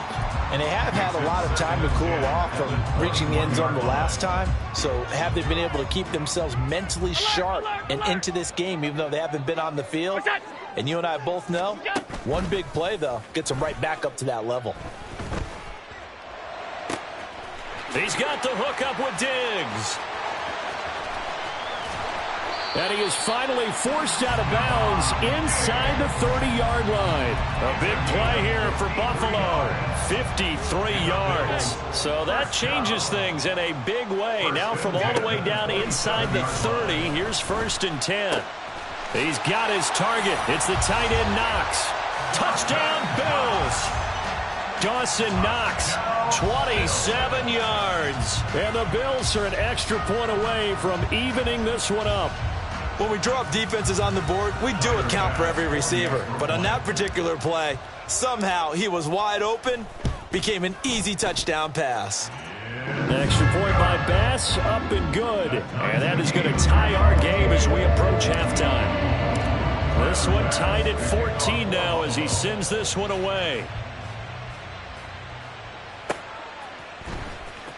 And they have had a lot of time to cool off from reaching the end zone the last time. So have they been able to keep themselves mentally sharp and into this game, even though they haven't been on the field? And you and I both know, one big play, though, gets them right back up to that level. He's got the hook up with Diggs. And he is finally forced out of bounds inside the 30-yard line. A big play here for Buffalo. 53 yards. So that changes things in a big way. Now from all the way down inside the 30, here's 1st and 10. He's got his target. It's the tight end Knox. Touchdown Bills. Dawson Knox, 27 yards. And the Bills are an extra point away from evening this one up. When we draw up defenses on the board, we do account for every receiver. But on that particular play, somehow he was wide open, became an easy touchdown pass. Extra point by Bass, up and good. And that is going to tie our game as we approach halftime. This one tied at 14 now as he sends this one away.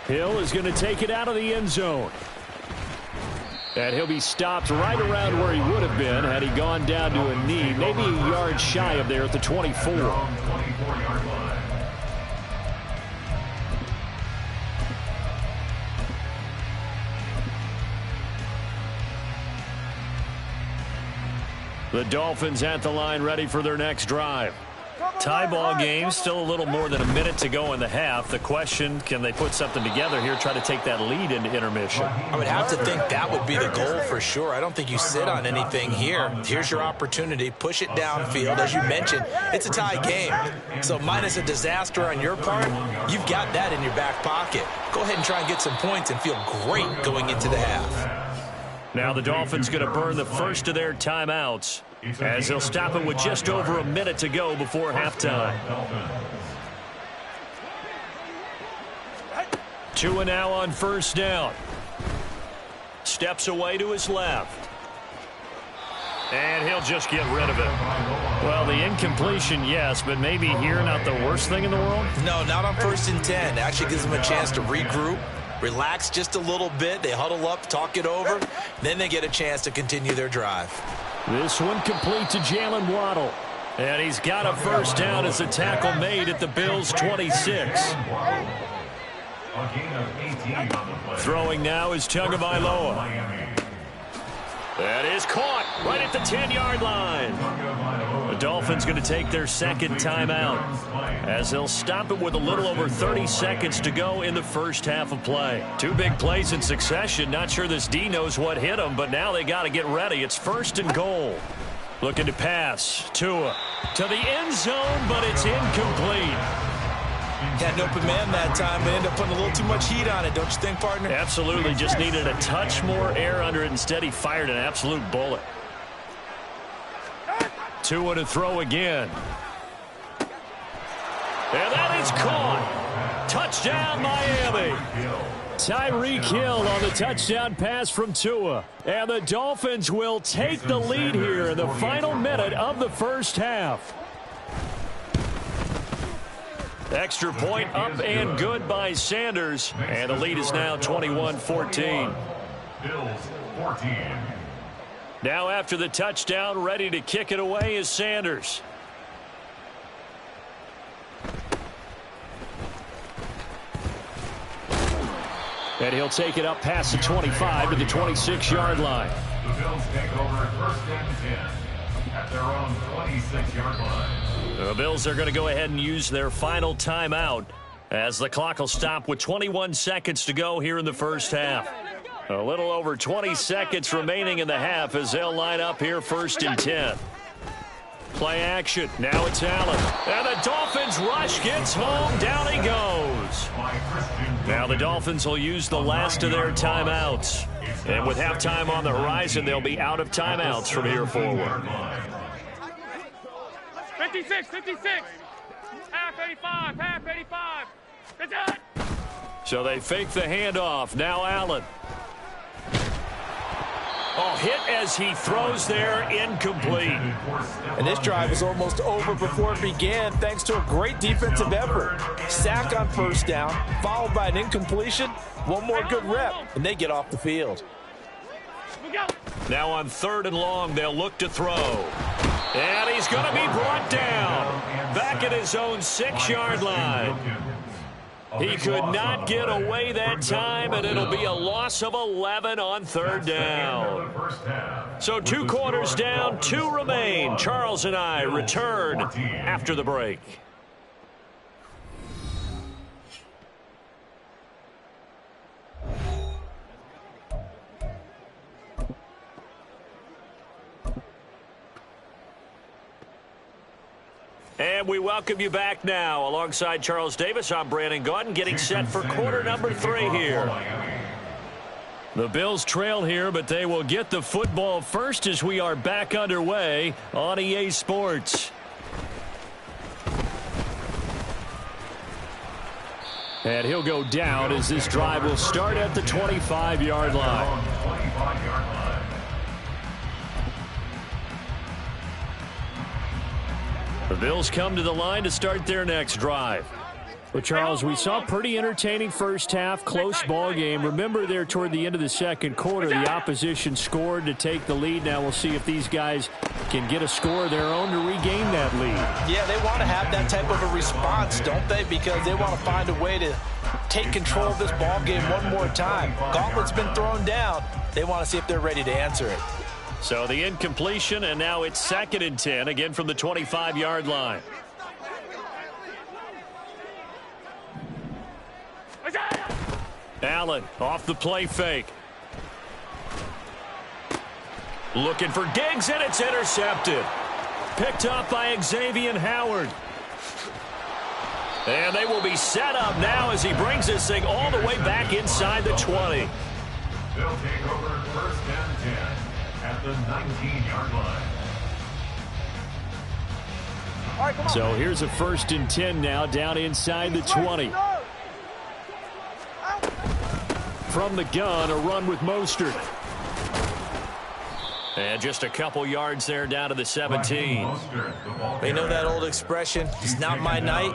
Hill is going to take it out of the end zone. And he'll be stopped right around where he would have been had he gone down to a knee, maybe a yard shy of there at the 24. The Dolphins at the line ready for their next drive. Tie ball game, still a little more than a minute to go in the half. The question, can they put something together here, try to take that lead into intermission? I would have to think that would be the goal for sure. I don't think you sit on anything here. Here's your opportunity. Push it downfield. As you mentioned, it's a tie game. So minus a disaster on your part, you've got that in your back pocket. Go ahead and try and get some points and feel great going into the half. Now the Dolphins going to burn the first of their timeouts as they'll stop it with just over a minute to go before halftime. Tua now on 1st down. Steps away to his left. And he'll just get rid of it. Well, the incompletion, yes, but maybe here not the worst thing in the world? No, not on 1st and 10. It actually gives them a chance to regroup, relax just a little bit. They huddle up, talk it over. Then they get a chance to continue their drive. This one complete to Jalen Waddle. And he's got a 1st down as a tackle made at the Bills' 26. Throwing now is Tagovailoa. That is caught right at the 10-yard line. The Dolphins going to take their second timeout as they'll stop it with a little over 30 seconds to go in the first half of play. 2 big plays in succession. Not sure this D knows what hit him, but now they got to get ready. It's 1st and goal. Looking to pass. Tua to the end zone, but it's incomplete. Had an open man that time, but ended up putting a little too much heat on it, don't you think, partner? Absolutely. Just needed a touch more air under it. Instead, he fired an absolute bullet. Tua to throw again. And that is caught. Touchdown, Miami. Tyreek Hill on the touchdown pass from Tua. And the Dolphins will take the lead here in the final minute of the first half. Extra point up and good by Sanders. And the lead is now 21-14. Bills 14. Now after the touchdown, ready to kick it away is Sanders. And he'll take it up past the 25 to the 26-yard line. The Bills take over first and 10 at their own 26-yard line. The Bills are going to go ahead and use their final timeout as the clock will stop with 21 seconds to go here in the first half. A little over 20 seconds remaining in the half as they'll line up here first and 10. Play action. Now it's Allen. And the Dolphins rush gets home. Down he goes. Now the Dolphins will use the last of their timeouts. And with halftime on the horizon, they'll be out of timeouts from here forward. 56, 56. Half 85, half 85. That's it. So they fake the handoff. Now Allen. Oh, hit as he throws there, incomplete. And this drive is almost over before it began thanks to a great defensive effort. Sack on first down, followed by an incompletion. One more good rep, and they get off the field. Now on 3rd and long, they'll look to throw. And he's going to be brought down. Back at his own 6-yard line. He could not get away that time, and it'll be a loss of 11 on 3rd down. So 2 quarters down, 2 remain. Charles and I return after the break. And we welcome you back now. Alongside Charles Davis, I'm Brandon Gaudin, getting set for quarter number 3 here. The Bills trail here, but they will get the football first as we are back underway on EA Sports. And he'll go down as this drive will start at the 25-yard line. The Bills come to the line to start their next drive. Well, Charles, we saw a pretty entertaining first half, close ball game. Remember there toward the end of the second quarter, the opposition scored to take the lead. Now we'll see if these guys can get a score of their own to regain that lead. Yeah, they want to have that type of a response, don't they? Because they want to find a way to take control of this ball game one more time. Gauntlet's been thrown down. They want to see if they're ready to answer it. So the incompletion, and now it's 2nd and 10, again from the 25-yard line. Allen off the play fake. Looking for Diggs, and it's intercepted. Picked up by Xavier Howard. And they will be set up now as he brings this thing all the way back inside the 20. They'll take over first and 10 at the 19-yard line. So here's a 1st and 10 now down inside the 20. From the gun, a run with Mostert. And just a couple yards there down to the 17. They know that old expression, it's not my night.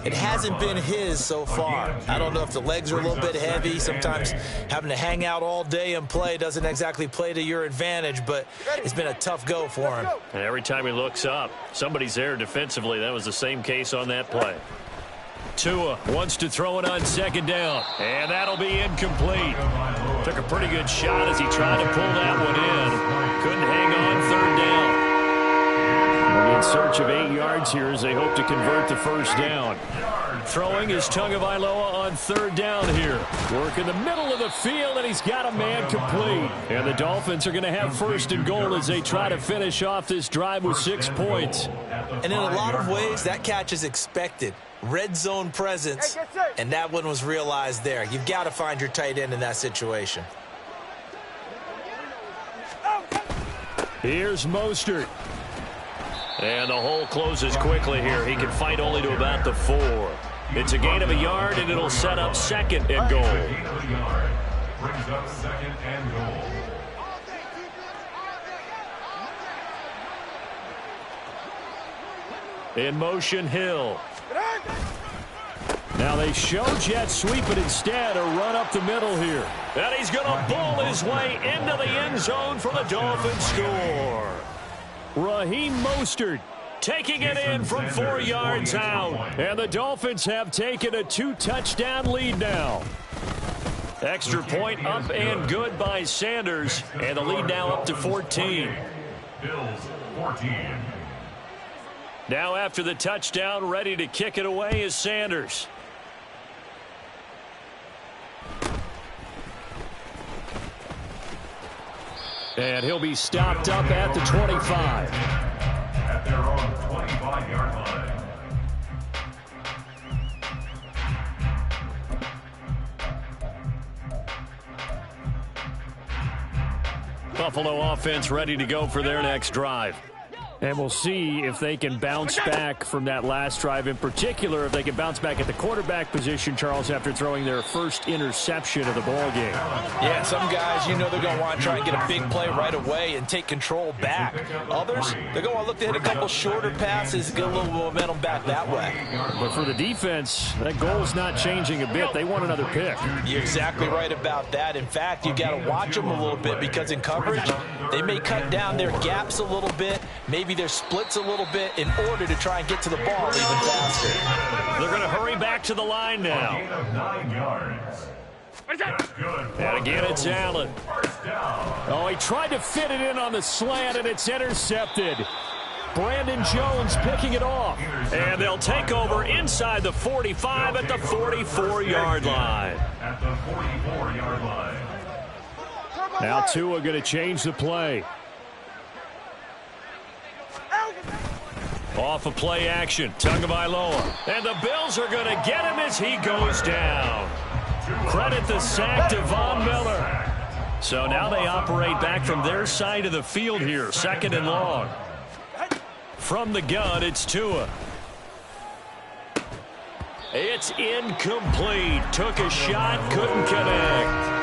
It hasn't been his so far. I don't know if the legs are a little bit heavy. Sometimes having to hang out all day and play doesn't exactly play to your advantage, but it's been a tough go for him. And every time he looks up, somebody's there defensively. That was the same case on that play. Tua wants to throw it on 2nd down, and that'll be incomplete. Took a pretty good shot as he tried to pull that one in. Couldn't hang on 3rd down. In search of 8 yards here as they hope to convert the first down. Throwing is Tagovailoa on third down here. Work in the middle of the field, and he's got a man complete. And the Dolphins are going to have first and goal as they try to finish off this drive with 6 points. And in a lot of ways, that catch is expected. Red zone presence, and that one was realized there. You've got to find your tight end in that situation. Here's Mostert. And the hole closes quickly here. He can fight only to about the 4. It's a gain of a yard, and it'll set up second and goal. Brings up second and goal. In motion, Hill. Now they show jet sweep, but instead a run up the middle here. And he's going to ball his way into the end zone for the Dolphins score. Raheem Mostert Taking it in from 4 yards out. And the Dolphins have taken a 2-touchdown lead now. Extra point up and good by Sanders. And the lead now up to 14. Bills 14. Now after the touchdown, ready to kick it away is Sanders. And he'll be stopped up at the 25. At their own 25-yard line. Buffalo offense ready to go for their next drive. And we'll see if they can bounce back from that last drive. In particular, if they can bounce back at the quarterback position, Charles, after throwing their first interception of the ball game. Yeah, some guys, you know they're going to want to try and get a big play right away and take control back. Others, they're going to want to look to hit a couple shorter passes, get a little momentum back that way. But for the defense, that goal's not changing a bit. They want another pick. You're exactly right about that. In fact, you've got to watch them a little bit because in coverage, they may cut down their gaps a little bit, maybe their splits a little bit in order to try and get to the ball even faster. They're going to hurry back to the line now. 9 yards. And again, it's Allen. Oh, he tried to fit it in on the slant, and it's intercepted. Brandon Jones picking it off. And they'll take over inside the 45 at the 44-yard line. At the 44-yard line. Now Tua going to change the play. Off of play action, Tagovailoa. And the Bills are going to get him as he goes down. Credit the sack to Von Miller. So now they operate back from their side of the field here, second and long. From the gun, it's Tua. It's incomplete. Took a shot, couldn't connect.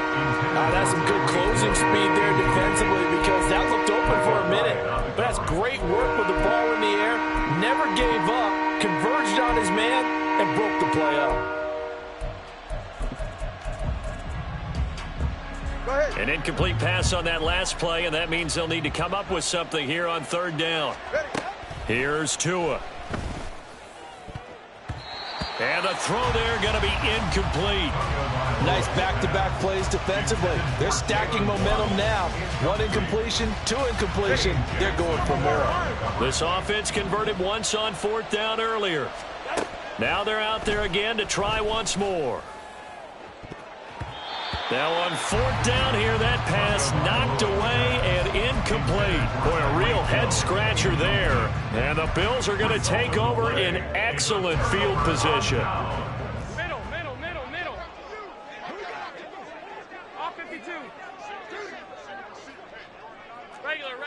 That's some good closing speed there defensively because that looked open for a minute. But that's great work with the ball in the air. Never gave up, converged on his man, and broke the play up. An incomplete pass on that last play, and that means they'll need to come up with something here on third down. Here's Tua. And the throw there going to be incomplete. Nice back-to-back plays defensively. They're stacking momentum now. 1 incompletion, 2 incompletion. They're going for more. This offense converted once on fourth down earlier. Now they're out there again to try once more. Now on fourth down here, that pass knocked away and incomplete. Boy, a real head-scratcher there. And the Bills are going to take over in excellent field position. Middle. All 52. Regular.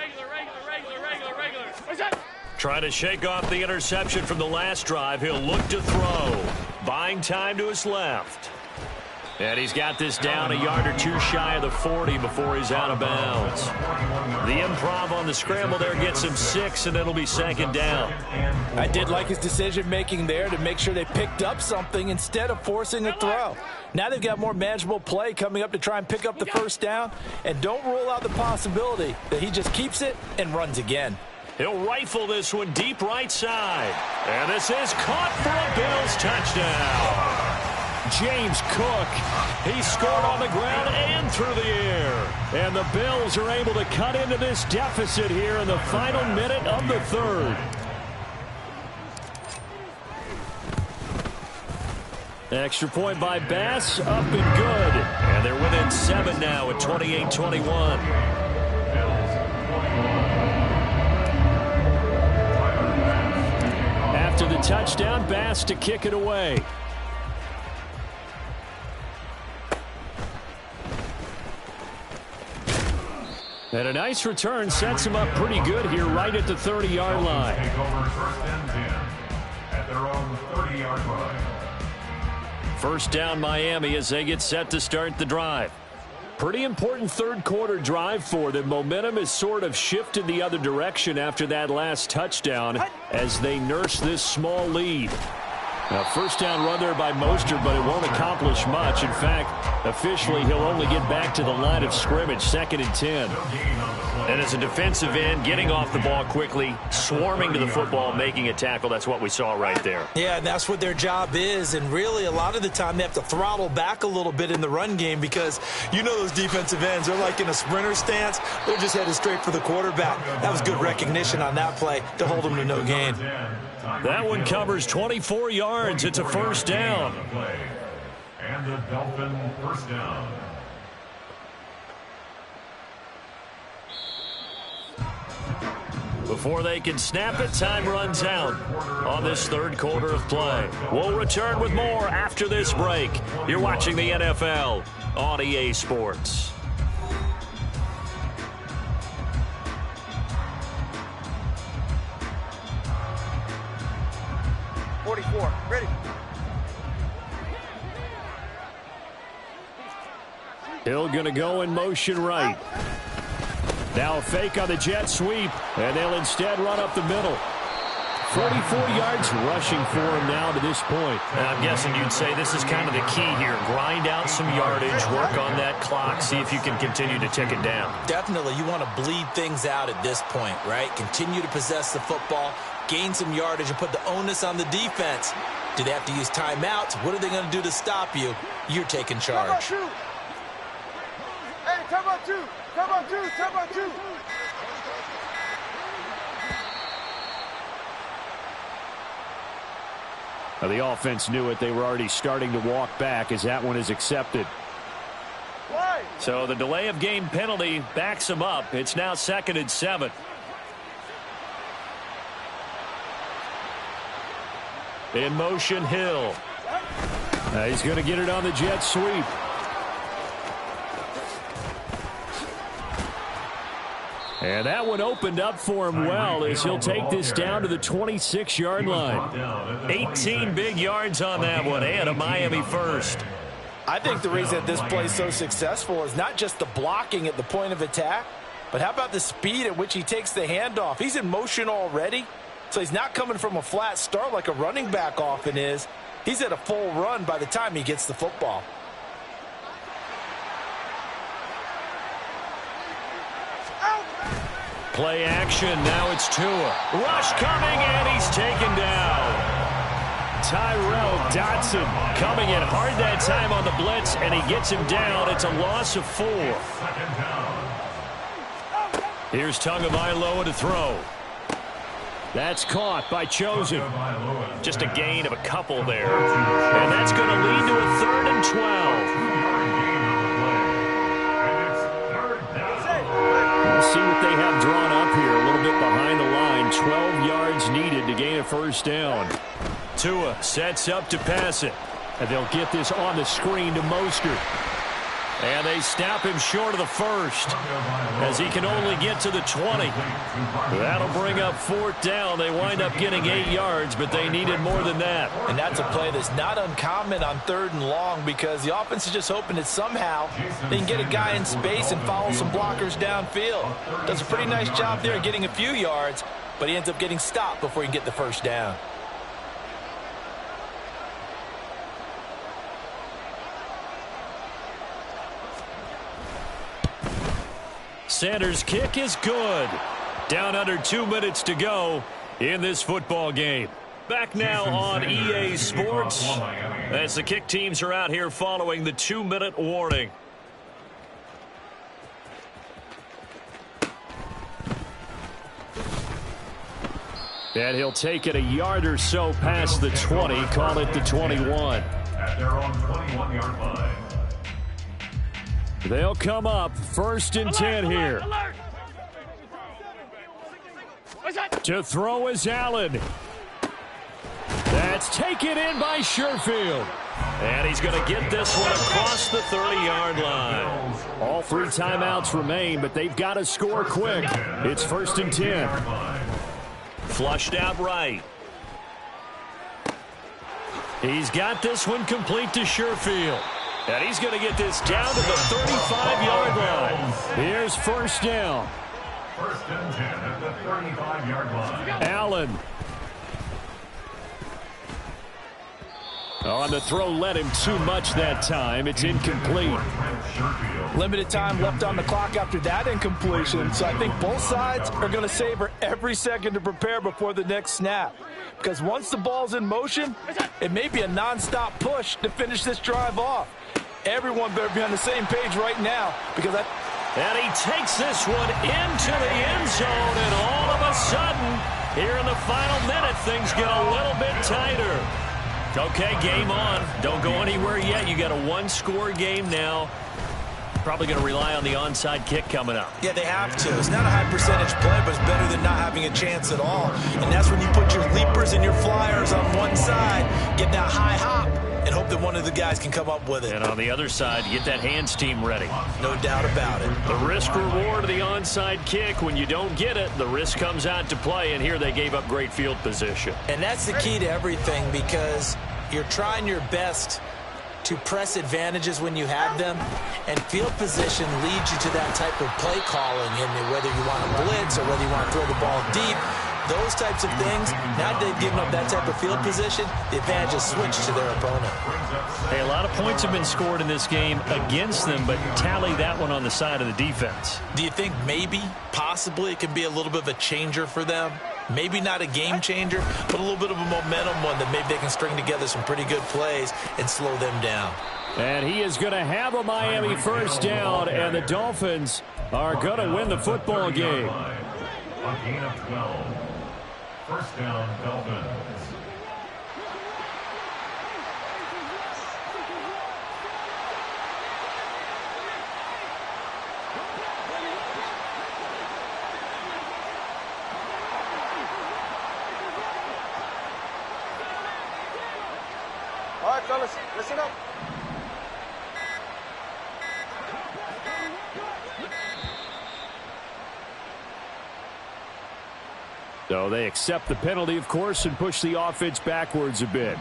What's that? Trying to shake off the interception from the last drive. He'll look to throw. Buying time to his left. And he's got this down a yard or two shy of the 40 before he's out of bounds. The improv on the scramble there gets him 6, and it'll be second down. I did like his decision-making there to make sure they picked up something instead of forcing a throw. Now they've got more manageable play coming up to try and pick up the first down, and don't rule out the possibility that he just keeps it and runs again. He'll rifle this one deep right side. And this is caught for a Bills touchdown. James Cook, he scored on the ground and through the air. And the Bills are able to cut into this deficit here in the final minute of the third. Extra point by Bass, up and good. And they're within 7 now at 28-21. After the touchdown, Bass to kick it away. And a nice return sets him up pretty good here right at the 30-yard line. Take over first and 10 at their own 30-yard line. First down Miami as they get set to start the drive. Pretty important third quarter drive for them. Momentum has sort of shifted the other direction after that last touchdown as they nurse this small lead. Now, first down run there by Mostert, but it won't accomplish much. In fact, officially, he'll only get back to the line of scrimmage, 2nd and 10. And as a defensive end, getting off the ball quickly, swarming to the football, making a tackle, that's what we saw right there. Yeah, and that's what their job is. And really, a lot of the time, they have to throttle back a little bit in the run game because you know those defensive ends, they're like in a sprinter stance. They're just headed straight for the quarterback. That was good recognition on that play to hold them to no gain. That one covers 24 yards. It's a first down. And the Dolphin first down. Before they can snap it, time runs out on this third quarter of play. We'll return with more after this break. You're watching the NFL on EA Sports. Ready. Hill going to go in motion right. Now a fake on the jet sweep, and they'll instead run up the middle. 44 yards rushing for him now to this point. And I'm guessing you'd say this is kind of the key here. Grind out some yardage, work on that clock, see if you can continue to tick it down. Definitely, you want to bleed things out at this point, right? Continue to possess the football, gain some yardage, and put the onus on the defense. Do they have to use timeouts? What are they going to do to stop you? You're taking charge. Hey, timeout two. Timeout two. Timeout two. Now, the offense knew it. They were already starting to walk back as that one is accepted. So the delay of game penalty backs them up. It's now 2nd and 7. In motion, Hill. He's going to get it on the jet sweep. And that one opened up for him well as he'll take this down to the 26-yard line. 18 big yards on that one, and a Miami first. I think the reason that this play is so successful is not just the blocking at the point of attack, but how about the speed at which he takes the handoff? He's in motion already, so he's not coming from a flat start like a running back often is. He's at a full run by the time he gets the football. Play action, now it's Tua. Rush coming, and he's taken down. Tyrell Dodson coming in hard that time on the blitz, and he gets him down. It's a loss of 4. Here's Tagovailoa to throw. That's caught by Chosen. Just a gain of a couple there. And that's going to lead to a 3rd and 12. We'll see what they have drawn up here. A little bit behind the line. 12 yards needed to gain a first down. Tua sets up to pass it. And they'll get this on the screen to Mostert. And they snap him short of the first as he can only get to the 20. That'll bring up 4th down. They wind up getting 8 yards, but they needed more than that. And that's a play that's not uncommon on 3rd and long because the offense is just hoping that somehow they can get a guy in space and follow some blockers downfield. Does a pretty nice job there getting a few yards, but he ends up getting stopped before he can get the first down. Sanders' kick is good. Down under 2 minutes to go in this football game. Back now on EA Sports as the kick teams are out here following the 2-minute warning. And he'll take it a yard or so past the 20, call it the 21. At their own 21-yard line. They'll come up 1st and 10 here. Alert! To throw is Allen. That's taken in by Sherfield. And he's going to get this one across the 30-yard line. All 3 timeouts remain, but they've got to score quick. It's 1st and 10. Flushed out right. He's got this one complete to Sherfield. And he's going to get this down to the 35-yard line. Here's 1st down. 1st and 10 at the 35-yard line. Allen. On the throw, led him too much that time. It's incomplete. Limited time left on the clock after that incompletion, so I think both sides are going to savor every second to prepare before the next snap. Because once the ball's in motion, it may be a nonstop push to finish this drive off. Everyone better be on the same page right now, because And he takes this one into the end zone, and all of a sudden, here in the final minute, things get a little bit tighter. Okay, game on. Don't go anywhere yet. You got a 1-score game now. Probably going to rely on the onside kick coming up. Yeah, they have to. It's not a high percentage play, but it's better than not having a chance at all. And that's when you put your leapers and your flyers on one side, get that high hop, and hope that one of the guys can come up with it. And on the other side, you get that hands team ready. No doubt about it. The risk-reward of the onside kick, when you don't get it, the risk comes out to play, and here they gave up great field position. And that's the key to everything, because you're trying your best to press advantages when you have them, and field position leads you to that type of play calling, and whether you want to blitz or whether you want to throw the ball deep, those types of things. Now that they've given up that type of field position, the advantage is switched to their opponent. Hey, a lot of points have been scored in this game against them, but tally that one on the side of the defense. Do you think maybe, possibly, it can be a little bit of a changer for them? Maybe not a game changer, but a little bit of a momentum one that maybe they can string together some pretty good plays and slow them down. And he is going to have a Miami 1st down, and the Dolphins are going to win the football game. A gain of 12. 1st down, Dolphins. All right, fellas, listen up. So they accept the penalty, of course, and push the offense backwards a bit.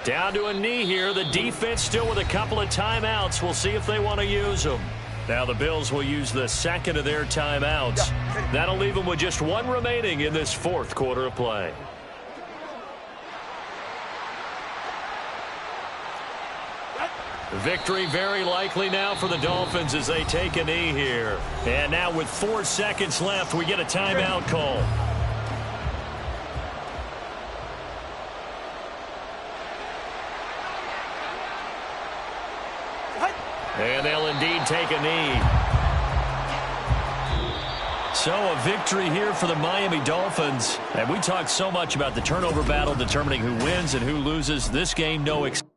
Down to a knee here. The defense still with a couple of timeouts. We'll see if they want to use them. Now the Bills will use the 2nd of their timeouts. That'll leave them with just 1 remaining in this 4th quarter of play. Victory very likely now for the Dolphins as they take a knee here. And now with 4 seconds left, we get a timeout call. And they'll indeed take a knee. So a victory here for the Miami Dolphins. And we talked so much about the turnover battle determining who wins and who loses. This game, no exception.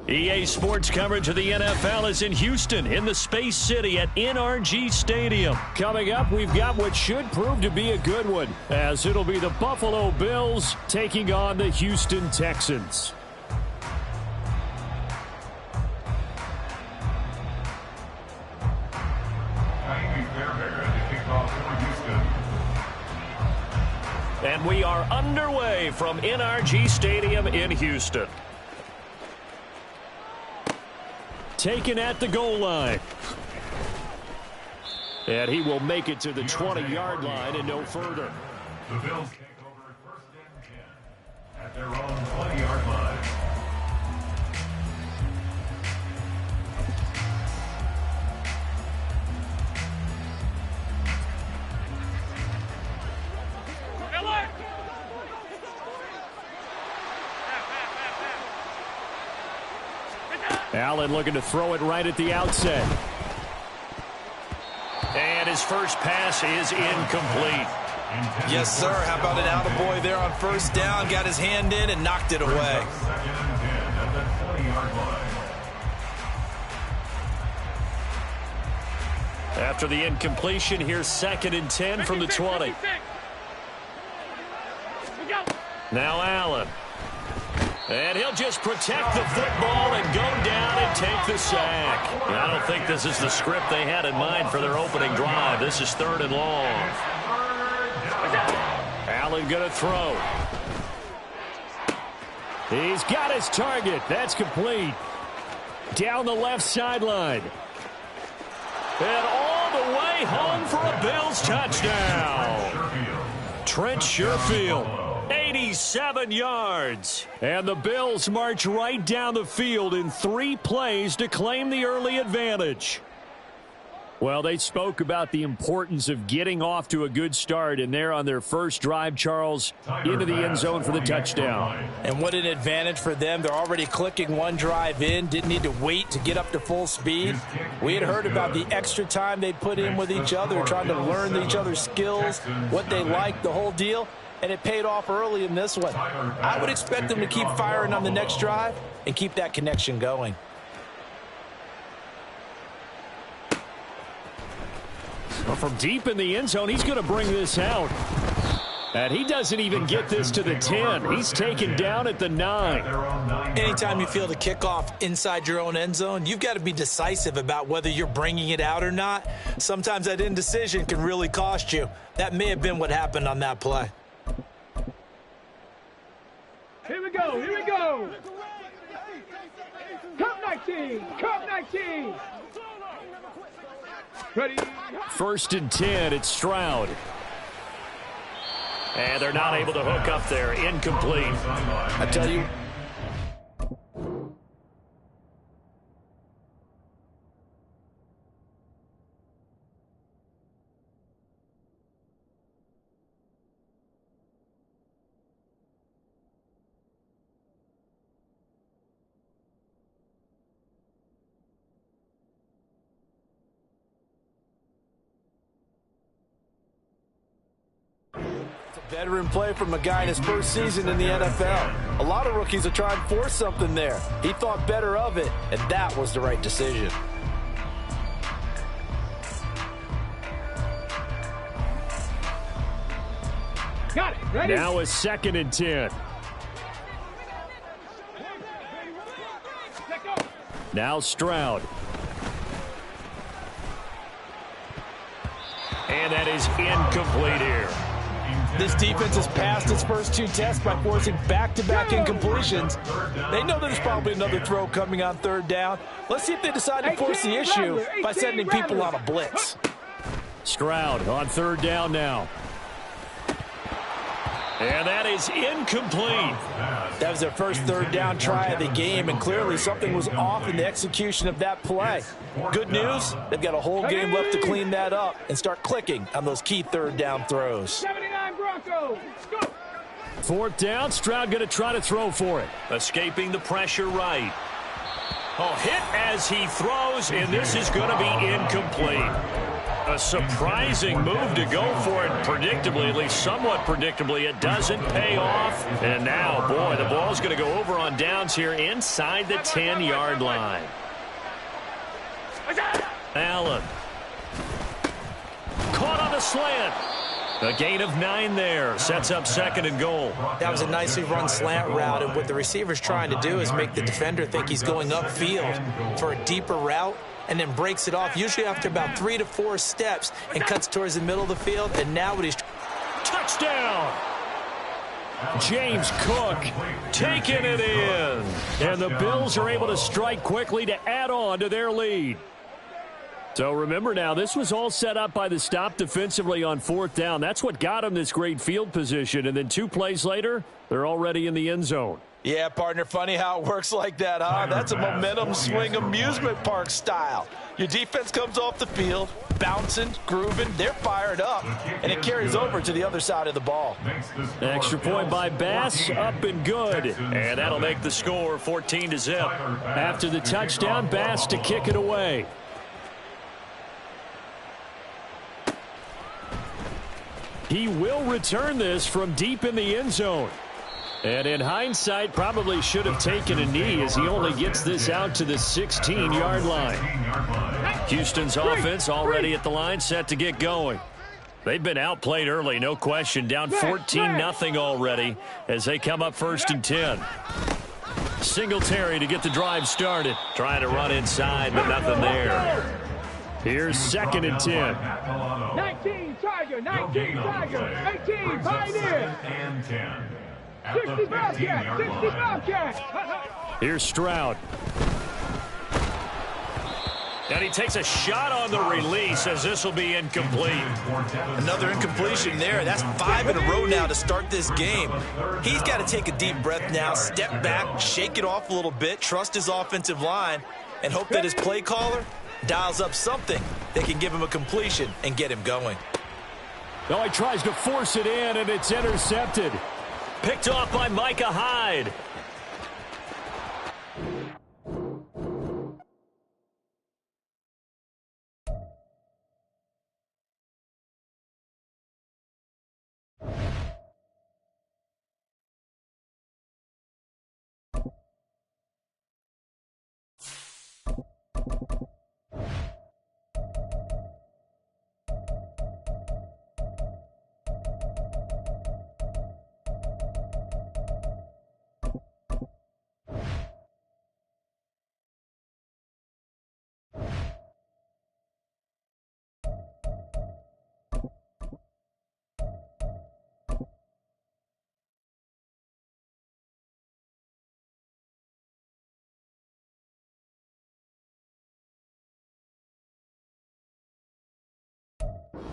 EA Sports coverage of the NFL is in Houston, in the Space City at NRG Stadium. Coming up, we've got what should prove to be a good one, as it'll be the Buffalo Bills taking on the Houston Texans. And we are underway from NRG Stadium in Houston. Taken at the goal line. And he will make it to the 20-yard line and no further. The Bills take over first and 10 at their own 20-yard line. Allen looking to throw it right at the outset. And his first pass is incomplete. Yes, sir. How about an attaboy there on first down? Got his hand in and knocked it away. Second and 10 at the 20-yard line. After the incompletion, here's 2nd and 10 from the 20. Now Allen. And he'll just protect the football and go down and take the sack. I don't think this is the script they had in mind for their opening drive. This is 3rd and long. Allen going to throw. He's got his target. That's complete. Down the left sideline. And all the way home for a Bills touchdown. Trent Sherfield. 87 yards. And the Bills march right down the field in 3 plays to claim the early advantage. Well, they spoke about the importance of getting off to a good start, and they're on their first drive, Charles, into the end zone for the touchdown. And what an advantage for them. They're already clicking one drive in, didn't need to wait to get up to full speed. We had heard about the extra time they put in with each other, trying to learn each other's skills, what they liked, the whole deal. And it paid off early in this one. I would expect them to keep firing on the next drive and keep that connection going. Well, from deep in the end zone, he's going to bring this out. And he doesn't even get this to the 10. He's taken down at the 9. Anytime you feel the kickoff inside your own end zone, you've got to be decisive about whether you're bringing it out or not. Sometimes that indecision can really cost you. That may have been what happened on that play. Here we go, here we go. Cup 19, Cup 19. Ready? 1st and 10, it's Stroud. And they're not able to hook up there. Incomplete. I tell you. Veteran play from a guy in his first season in the NFL. A lot of rookies are trying to force something there. He thought better of it, and that was the right decision. Got it. Ready? Now a 2nd and 10. Now Stroud. And that is incomplete here. This defense has passed its first 2 tests by forcing back-to-back incompletions. They know there's probably another throw coming on 3rd down. Let's see if they decide to force the issue by sending people on a blitz. Stroud on 3rd down now. And that is incomplete. That was their first 3rd down try of the game, and clearly something was off in the execution of that play. Good news, they've got a whole game left to clean that up and start clicking on those key 3rd down throws. 79 Broncos. Go. 4th down, Stroud going to try to throw for it. Escaping the pressure right. Oh, hit as he throws, and this is going to be incomplete. A surprising move to go for it predictably, at least somewhat predictably. It doesn't pay off. And now, boy, the ball's going to go over on downs here inside the 10-yard line. Allen. Caught on the slant. A gain of 9 there. Sets up 2nd and goal. That was a nicely run slant route, and what the receiver's trying to do is make the defender think he's going upfield for a deeper route, and then breaks it off, usually after about 3 to 4 steps, and cuts towards the middle of the field. And now what he's... Touchdown! James Cook taking it in. And the Bills are able to strike quickly to add on to their lead. So remember now, this was all set up by the stop defensively on 4th down. That's what got them this great field position. And then 2 plays later, they're already in the end zone. Yeah, partner, funny how it works like that, huh? That's a momentum swing amusement park style. Your defense comes off the field, bouncing, grooving, they're fired up, and it carries over to the other side of the ball. Extra point by Bass, up and good. And that'll make the score 14-0. After the touchdown, Bass to kick it away. He will return this from deep in the end zone. And in hindsight, probably should have taken a knee as he only gets this out to the 16-yard line. Houston's offense already at the line, set to get going. They've been outplayed early, no question. Down 14-0 already as they come up 1st and 10. Singletary to get the drive started. Trying to run inside, but nothing there. Here's 2nd and 10. 19 Tiger, 19 Tiger, 18 Pioneer. And 10. 60 Bobcat, 60 Bobcat. Here's Stroud. And he takes a shot on the release as this will be incomplete. Another incompletion there. That's 5 in a row now to start this game. He's got to take a deep breath now, step back, shake it off a little bit, trust his offensive line, and hope that his play caller dials up something that can give him a completion and get him going. Oh, he tries to force it in, and it's intercepted. Picked off by Micah Hyde.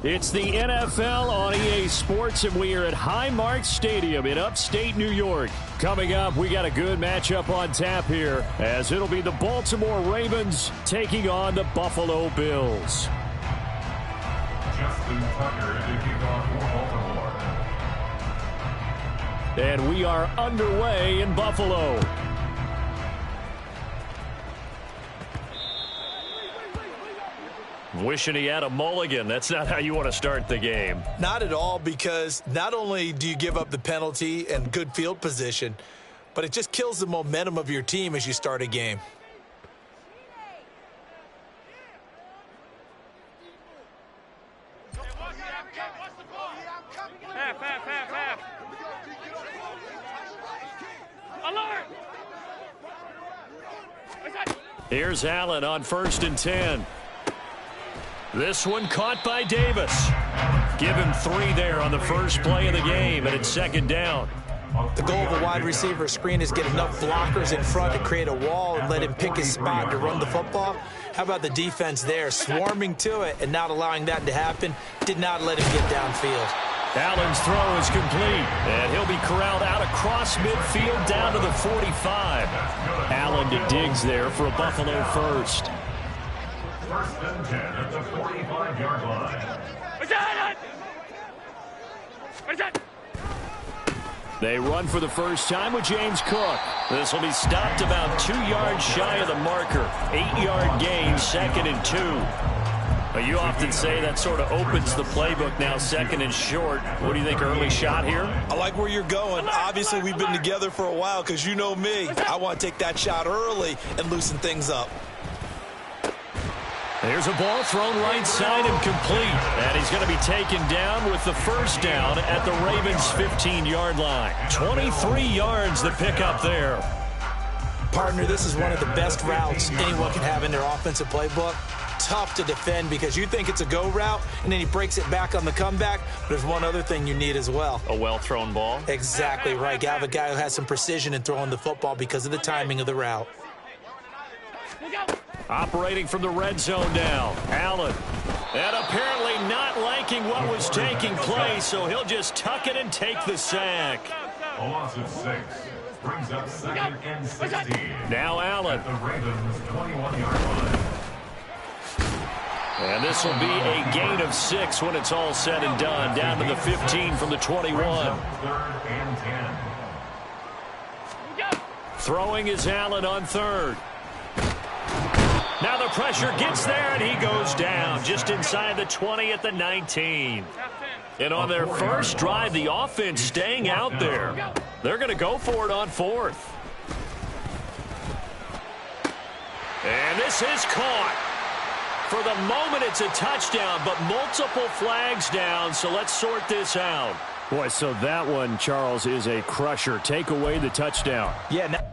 It's the NFL on EA Sports, and we are at Highmark Stadium in upstate New York. Coming up, we got a good matchup on tap here, as it'll be the Baltimore Ravens taking on the Buffalo Bills. Justin Tucker to kick off for Baltimore. And we are underway in Buffalo. Wishing he had a mulligan. That's not how you want to start the game. Not at all, because not only do you give up the penalty and good field position, but it just kills the momentum of your team as you start a game. Half. Alert! Here's Allen on 1st and 10. This one caught by Davis. Give him 3 there on the first play of the game, and it's 2nd down. The goal of a wide receiver screen is get enough blockers in front to create a wall and let him pick his spot to run the football. How about the defense there, swarming to it and not allowing that to happen? Did not let him get downfield. Allen's throw is complete, and he'll be corralled out across midfield down to the 45. Allen to Diggs there for a Buffalo first. 1st and 10 at the 45-yard line. They run for the first time with James Cook. This will be stopped about 2 yards shy of the marker. 8-yard gain, 2nd and 2. You often say that sort of opens the playbook now, second and short. What do you think, early shot here? I like where you're going. Obviously, we've been together for a while because you know me. I want to take that shot early and loosen things up. There's a ball thrown right side and complete. And he's going to be taken down with the first down at the Ravens' 15-yard line. 23 yards the pickup there. Partner, this is one of the best routes anyone can have in their offensive playbook. Tough to defend because you think it's a go route, and then he breaks it back on the comeback. There's one other thing you need as well. A well-thrown ball? Exactly right. You have a guy who has some precision in throwing the football because of the timing of the route. Operating from the red zone now, Allen. And apparently not liking what was taking place, so he'll just tuck it and take the sack. A loss of 6 brings up 2nd and 16. Now Allen. At the Ravens' 21-yard line. And this will be a gain of 6 when it's all said and done. Down to the 15 from the 21. 3rd and 10. Throwing is Allen on 3rd. Now the pressure gets there, and he goes down just inside the 20 at the 19. And on their first drive, the offense staying out there. They're going to go for it on 4th. And this is caught. For the moment, it's a touchdown, but multiple flags down, so let's sort this out. Boy, so that one, Charles, is a crusher. Take away the touchdown. Yeah, now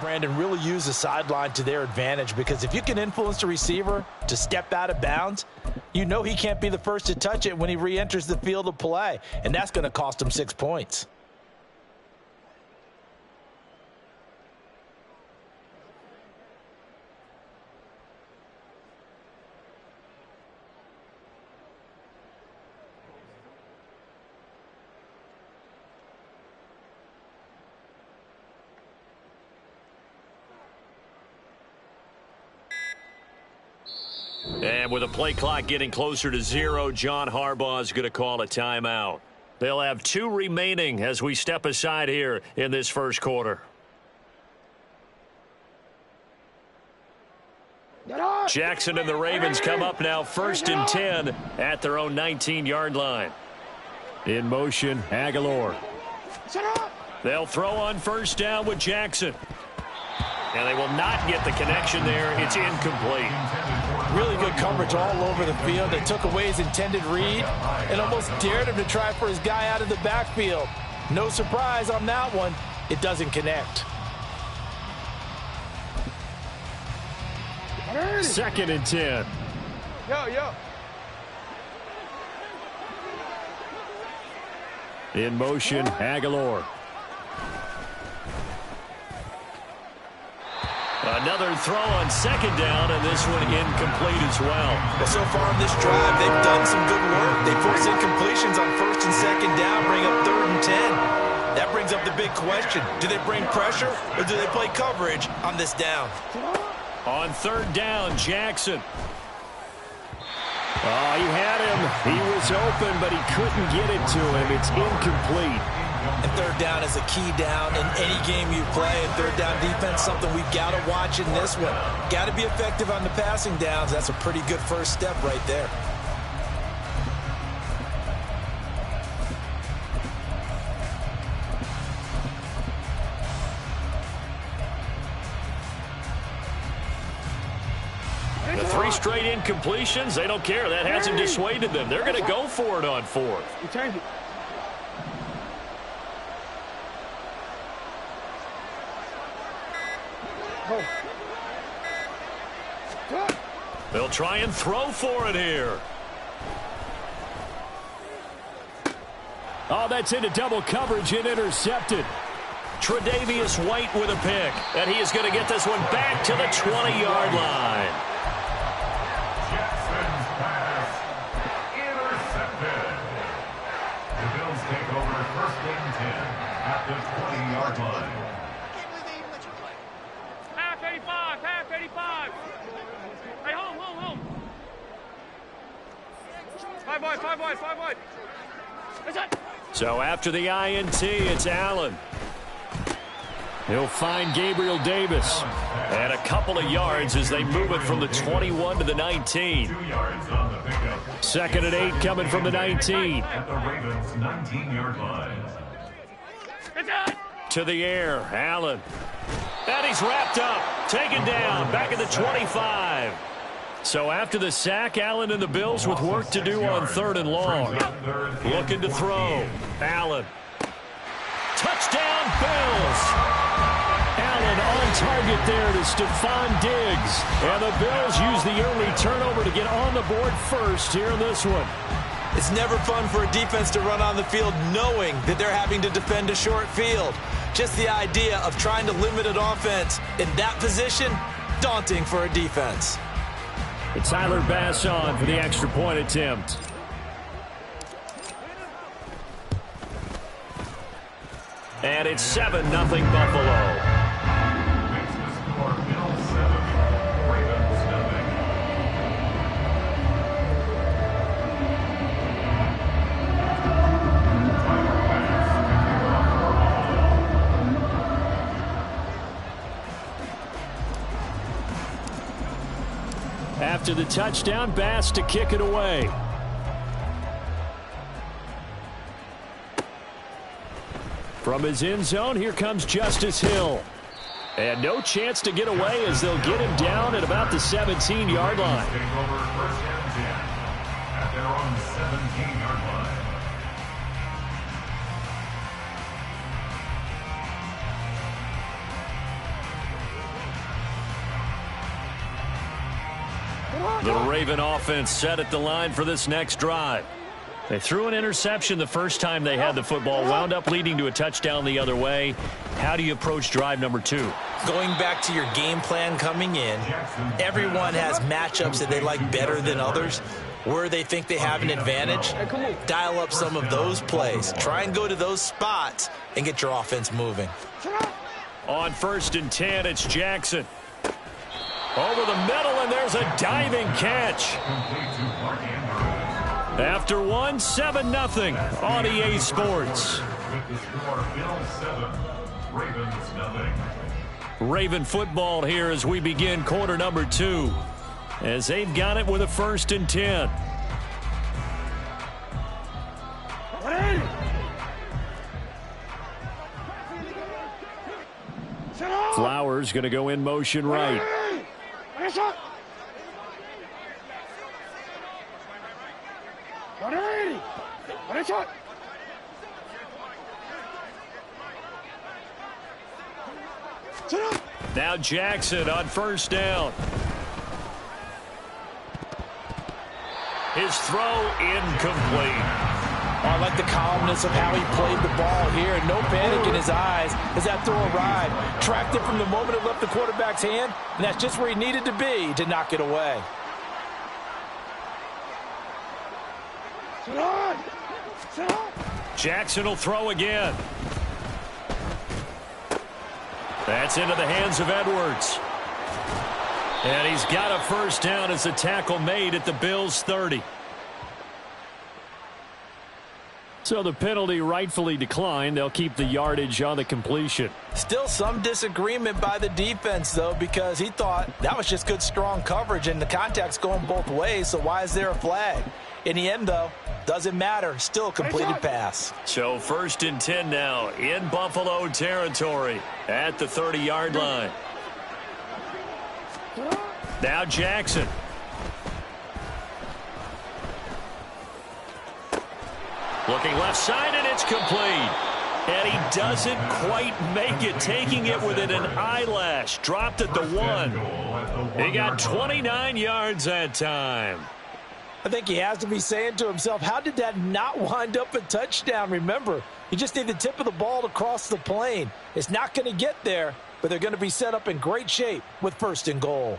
Brandon really use the sideline to their advantage, because if you can influence the receiver to step out of bounds, you know he can't be the first to touch it when he re-enters the field of play, and that's going to cost him 6 points. And with the play clock getting closer to 0, John Harbaugh is going to call a timeout. They'll have 2 remaining as we step aside here in this first quarter. Jackson and the Ravens come up now 1st and 10 at their own 19-yard line. In motion, Aguilar. They'll throw on 1st down with Jackson. And they will not get the connection there. It's incomplete. Really good coverage all over the field. They took away his intended read and almost dared him to try for his guy out of the backfield. No surprise on that one. It doesn't connect. 2nd and 10. Yo. In motion, Aguilar. Another throw on 2nd down, and this one incomplete as well. Well, so far in this drive, they've done some good work. They force incompletions on 1st and 2nd down, bring up 3rd and 10. That brings up the big question. Do they bring pressure, or do they play coverage on this down? On 3rd down, Jackson. Oh, he had him. He was open, but he couldn't get it to him. It's incomplete. And 3rd down is a key down in any game you play. And 3rd down defense, something we've got to watch in this one. Got to be effective on the passing downs. That's a pretty good first step right there. The 3 straight incompletions, they don't care. That hasn't dissuaded them. They're going to go for it on 4th. You change it. They'll try and throw for it here. Oh, that's into double coverage and intercepted. Tre'Davious White with a pick, and he is going to get this one back to the 20-yard line. Jackson's pass intercepted. The Bills take over 1st and 10 at the 20-yard line. Half 85, half 85. Hey, home. 5 wide. That's it. So after the INT, it's Allen. He'll find Gabriel Davis. And a couple of yards as they move it from the 21 to the 19. 2 yards on the pickup. 2nd and 8 coming from the 19. At the Ravens' 19-yard line. To the air, Allen. And he's wrapped up, taken down, back at the 25. So after the sack, Allen and the Bills with work to do on 3rd and long. Looking to throw. Allen. Touchdown, Bills. Allen on target there to Stephon Diggs. And the Bills use the early turnover to get on the board first here in this one. It's never fun for a defense to run on the field knowing that they're having to defend a short field. Just the idea of trying to limit an offense in that position, daunting for a defense. It's Tyler Bass on for the extra point attempt. And it's 7-0 Buffalo. Makes the score Bills 7, Ravens nothing. After the touchdown, Bass to kick it away. From his end zone, here comes Justice Hill. And no chance to get away as they'll get him down at about the 17-yard line. Take over 1st and 10 at their own 17-yard line. The Raven offense set at the line for this next drive. They threw an interception the first time they had the football, wound up leading to a touchdown the other way. How do you approach drive number 2? Going back to your game plan coming in, everyone has matchups that they like better than others. Where they think they have an advantage, dial up some of those plays. Try and go to those spots and get your offense moving. On 1st and 10, it's Jackson. Over the middle, and there's a diving catch. Complete to Mark Andrews. After one, 7-0 on EA Sports. With the score Bills 7, Ravens nothing. Raven football here as we begin quarter number 2. As they've got it with a 1st and 10. Flowers going to go in motion right. Now Jackson on 1st down. His throw incomplete. I like the calmness of how he played the ball here. No panic in his eyes as that throw arrived. Tracked it from the moment it left the quarterback's hand, and that's just where he needed to be to knock it away. Jackson will throw again. That's into the hands of Edwards. And he's got a 1st down as the tackle made at the Bills' 30. So the penalty rightfully declined. They'll keep the yardage on the completion. Still some disagreement by the defense, though, because he thought that was just good, strong coverage, and the contact's going both ways, so why is there a flag? In the end, though, doesn't matter. Still a completed pass. So 1st and 10 now in Buffalo territory at the 30-yard line. Now Jackson. Looking left side, and it's complete. And he doesn't quite make it, taking it within an eyelash. Dropped at the 1. He got 29 yards that time. I think he has to be saying to himself, how did that not wind up a touchdown? Remember, you just need the tip of the ball to cross the plane. It's not going to get there, but they're going to be set up in great shape with 1st and goal.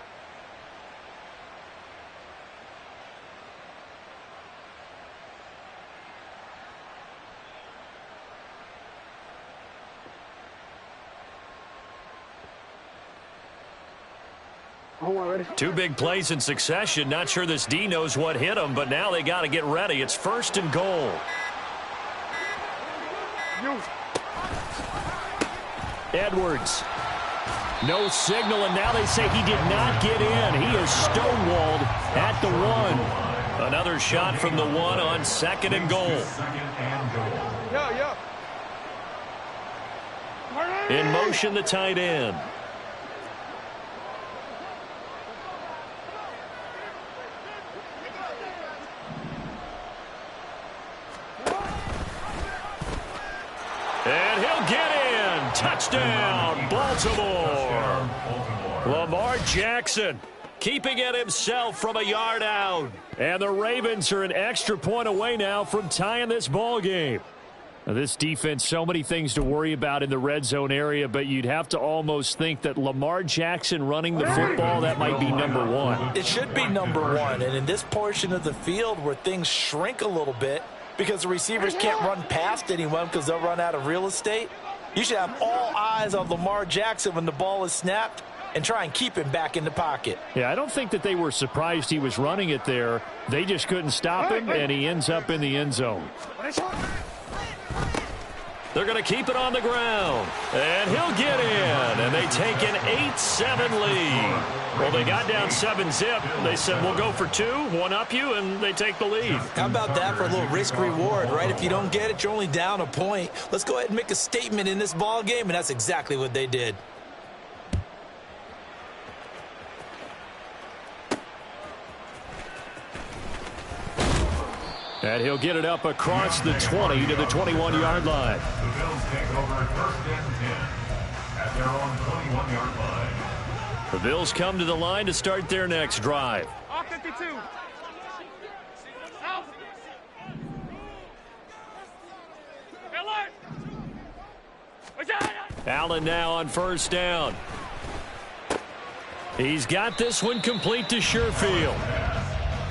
Two big plays in succession. Not sure this D knows what hit him, but now they got to get ready. It's 1st and goal. Edwards. No signal, and now they say he did not get in. He is stonewalled at the 1. Another shot from the 1 on 2nd and goal. In motion, the tight end. And he'll get in. Touchdown, Baltimore. Lamar Jackson keeping it himself from a yard out. And the Ravens are an extra point away now from tying this ball game. Now, this defense, so many things to worry about in the red zone area, but you'd have to almost think that Lamar Jackson running the football, that might be number 1. It should be number 1, and in this portion of the field where things shrink a little bit because the receivers can't run past anyone because they'll run out of real estate, you should have all eyes on Lamar Jackson when the ball is snapped and try and keep him back in the pocket. Yeah, I don't think that they were surprised he was running it there. They just couldn't stop him, and he ends up in the end zone. They're going to keep it on the ground. And he'll get in. And they take an 8-7 lead. Well, they got down 7-zip. They said, we'll go for 2, 1-up you, and they take the lead. How about that for a little risk-reward, right? If you don't get it, you're only down a point. Let's go ahead and make a statement in this ball game, and that's exactly what they did. And he'll get it up across the 20 to the 21-yard line. The Bills take over 1st and 10 at their own 21-yard line. The Bills come to the line to start their next drive. Off 52. Out. Allen now on 1st down. He's got this one complete to Sherfield.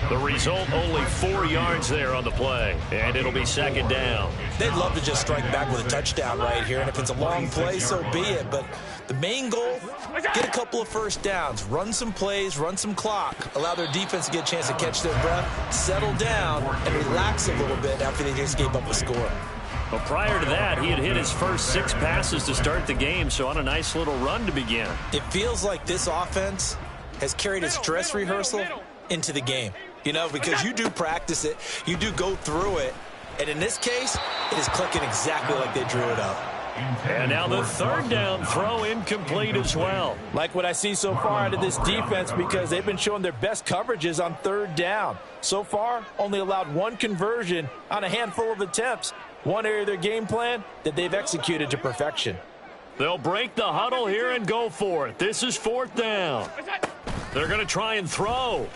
The result, only 4 yards there on the play, and it'll be 2nd down. They'd love to just strike back with a touchdown right here, and if it's a long play, so be it. But the main goal, get a couple of 1st downs, run some plays, run some clock, allow their defense to get a chance to catch their breath, settle down, and relax a little bit after they just gave up a score. Well, prior to that, he had hit his first 6 passes to start the game, so on a nice little run to begin. It feels like this offense has carried its dress rehearsal into the game. You know, because you do practice it, you do go through it, and in this case, it is clicking exactly like they drew it up. And now the 3rd down throw incomplete as well. Like what I see so far out of this defense, because they've been showing their best coverages on 3rd down. So far, only allowed 1 conversion on a handful of attempts. One area of their game plan that they've executed to perfection. They'll break the huddle here and go for it. This is 4th down. They're going to try and throw.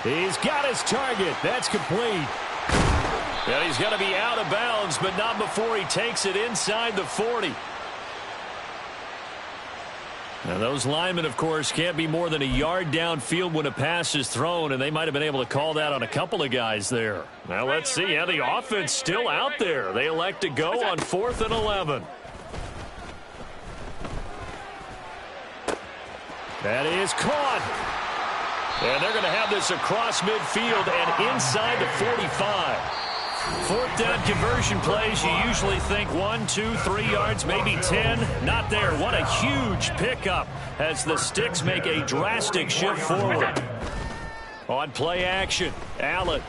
He's got his target. That's complete. And he's going to be out of bounds, but not before he takes it inside the 40. Now, those linemen, of course, can't be more than a yard downfield when a pass is thrown, and they might have been able to call that on a couple of guys there. Now, let's see. Yeah, the offense still out there. They elect to go on 4th and 11. That is caught. And they're going to have this across midfield and inside the 45. 4th down conversion plays, you usually think 1, 2, 3 yards, maybe 10. Not there. What a huge pickup as the Sticks make a drastic shift forward. On play action, Allen.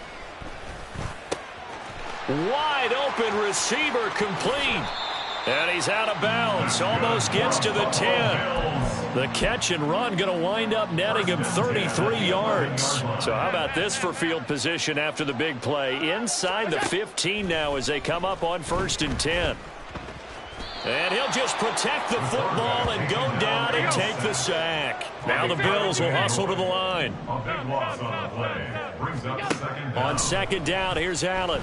Wide open receiver complete. And he's out of bounds. Almost gets to the 10. The catch and run going to wind up netting him 33 yards. So how about this for field position after the big play? Inside the 15 now as they come up on 1st and 10. And he'll just protect the football and go down and take the sack. Now the Bills will hustle to the line. A big loss on the play. Brings up 2nd down. On 2nd down, here's Allen.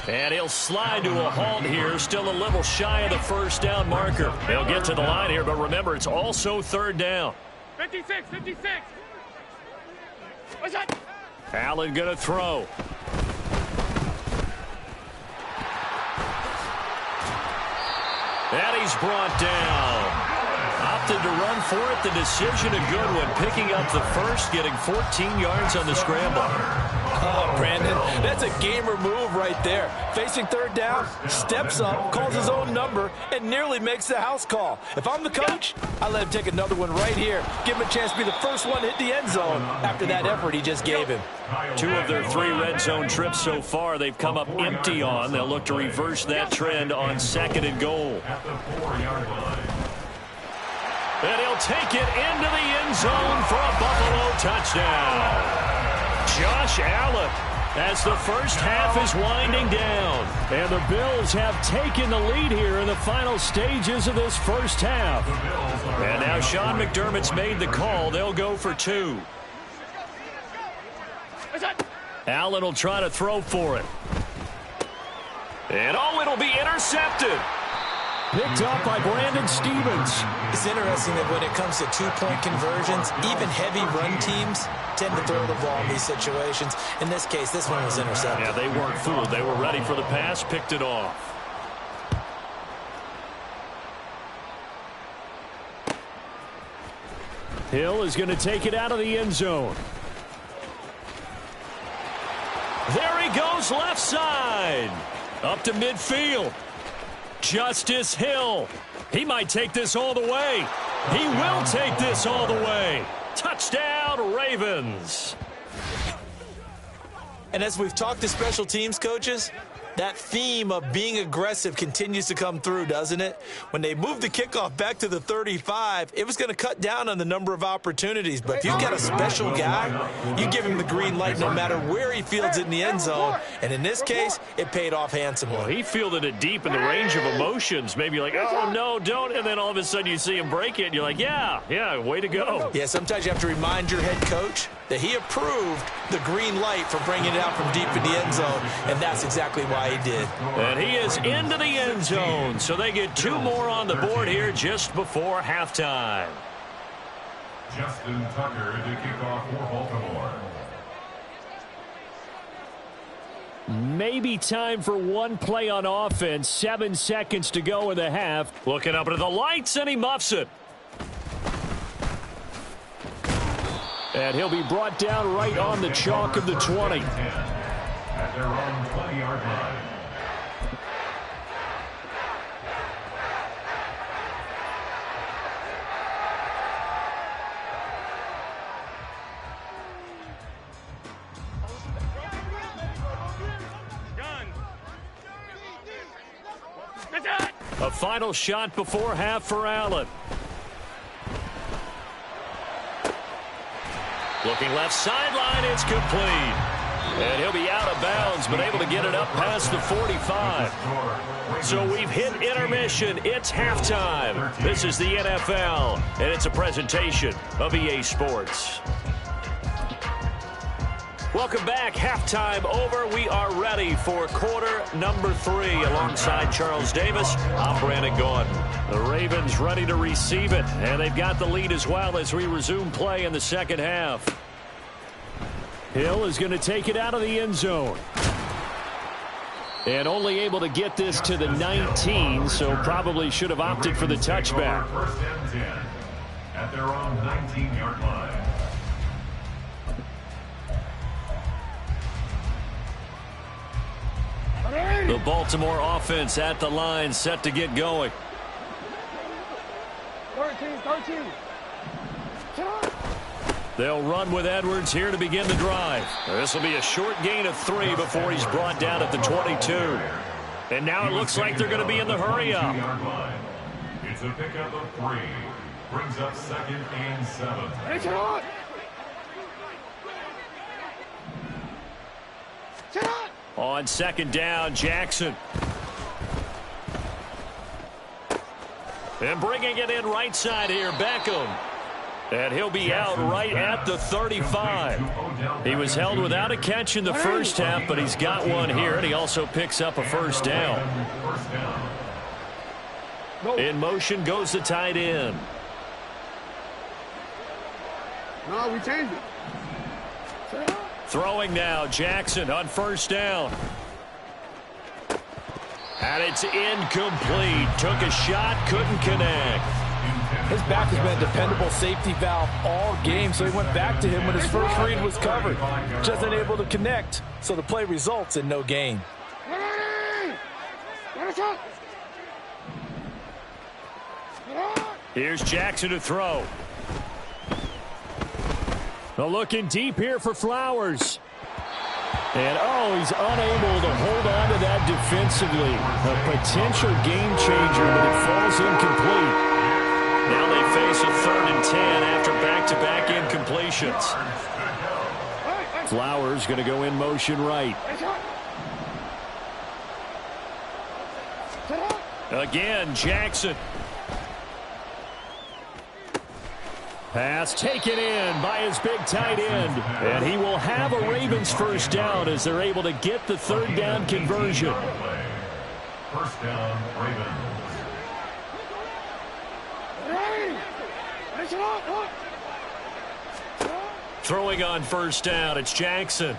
And he'll slide to a halt here, still a little shy of the 1st down marker. They'll get to the line here, but remember, it's also 3rd down. 56, 56. Allen going to throw. And he's brought down. opted to run for it. The decision a good one, picking up the first, getting 14 yards on the scramble. Oh, Brandon, that's a gamer move right there. Facing third down, steps up, calls his own number, and nearly makes the house call. If I'm the coach, I let him take another one right here. Give him a chance to be the first one to hit the end zone after that effort he just gave him. 2 of their 3 red zone trips so far they've come up empty on. They'll look to reverse that trend on 2nd and goal. At the 4-yard line. And he'll take it into the end zone for a Buffalo touchdown. Josh Allen as the first half is winding down. And the Bills have taken the lead here in the final stages of this first half. And now Sean McDermott's made the call. They'll go for 2. Allen will try to throw for it. And it'll be intercepted. Picked up by Brandon Stephens. It's interesting that when it comes to 2-point conversions, even heavy run teams tend to throw the ball in these situations. In this case, this one was intercepted. Yeah, they weren't fooled. They were ready for the pass, picked it off. Hill is going to take it out of the end zone. There he goes left side. Up to midfield. Justice Hill. He might take this all the way. He will take this all the way. Touchdown, Ravens. And as we've talked to special teams coaches, that theme of being aggressive continues to come through, doesn't it? When they moved the kickoff back to the 35, it was going to cut down on the number of opportunities. But if you've got a special guy, you give him the green light no matter where he fields it in the end zone. And in this case, it paid off handsomely. Well, he fielded it deep in the range of emotions. Maybe like, oh, no, don't. And then all of a sudden you see him break it, and you're like, yeah, way to go. Yeah, sometimes you have to remind your head coach that he approved the green light for bringing it out from deep in the end zone, and that's exactly why he did. And he is into the end zone, so they get 2 more on the board here just before halftime. Justin Tucker to kick off for Baltimore. Maybe time for one play on offense. 7 seconds to go in the half. Looking up into the lights, and he muffs it. And he'll be brought down right on the chalk of the 20. At their own 20-yard line. A final shot before half for Allen. Looking left sideline, it's complete. And he'll be out of bounds, but able to get it up past the 45. So we've hit intermission. It's halftime. This is the NFL, and it's a presentation of EA Sports. Welcome back. Halftime over. We are ready for quarter number 3. Alongside Charles Davis, I'm Brandon Gaudin. The Ravens ready to receive it, and they've got the lead as well as we resume play in the second half. Hill is going to take it out of the end zone. And only able to get this to the 19, so probably should have opted for the touchback. First and 10 at their own 19-yard line. The Baltimore offense at the line, set to get going. 13. They'll run with Edwards here to begin the drive. This will be a short gain of 3 before he's brought down at the 22. And now it looks like they're going to be in the hurry up. It's a pickup of 3. Brings up 2nd and 7. On 2nd down, Jackson. And bringing it in right side here, Beckham. And he'll be out right at the 35. He was held without a catch in the first half, but he's got one here, and he also picks up a first down. In motion goes the tight end. No, we changed it. Throwing now, Jackson on first down. And it's incomplete. Took a shot, couldn't connect. His back has been a dependable safety valve all game, so he went back to him when his first read was covered. Just unable to connect, so the play results in no gain. Here's Jackson to throw. Well, looking deep here for Flowers. And, he's unable to hold on to that defensively. A potential game changer, but it falls incomplete. Now they face a 3rd and 10 after back-to-back incompletions. Flowers going to go in motion right. Again, Jackson. Pass taken in by his big tight end. And he will have a Ravens first down as they're able to get the 3rd down conversion. First down, Ravens. Throwing on first down, it's Jackson.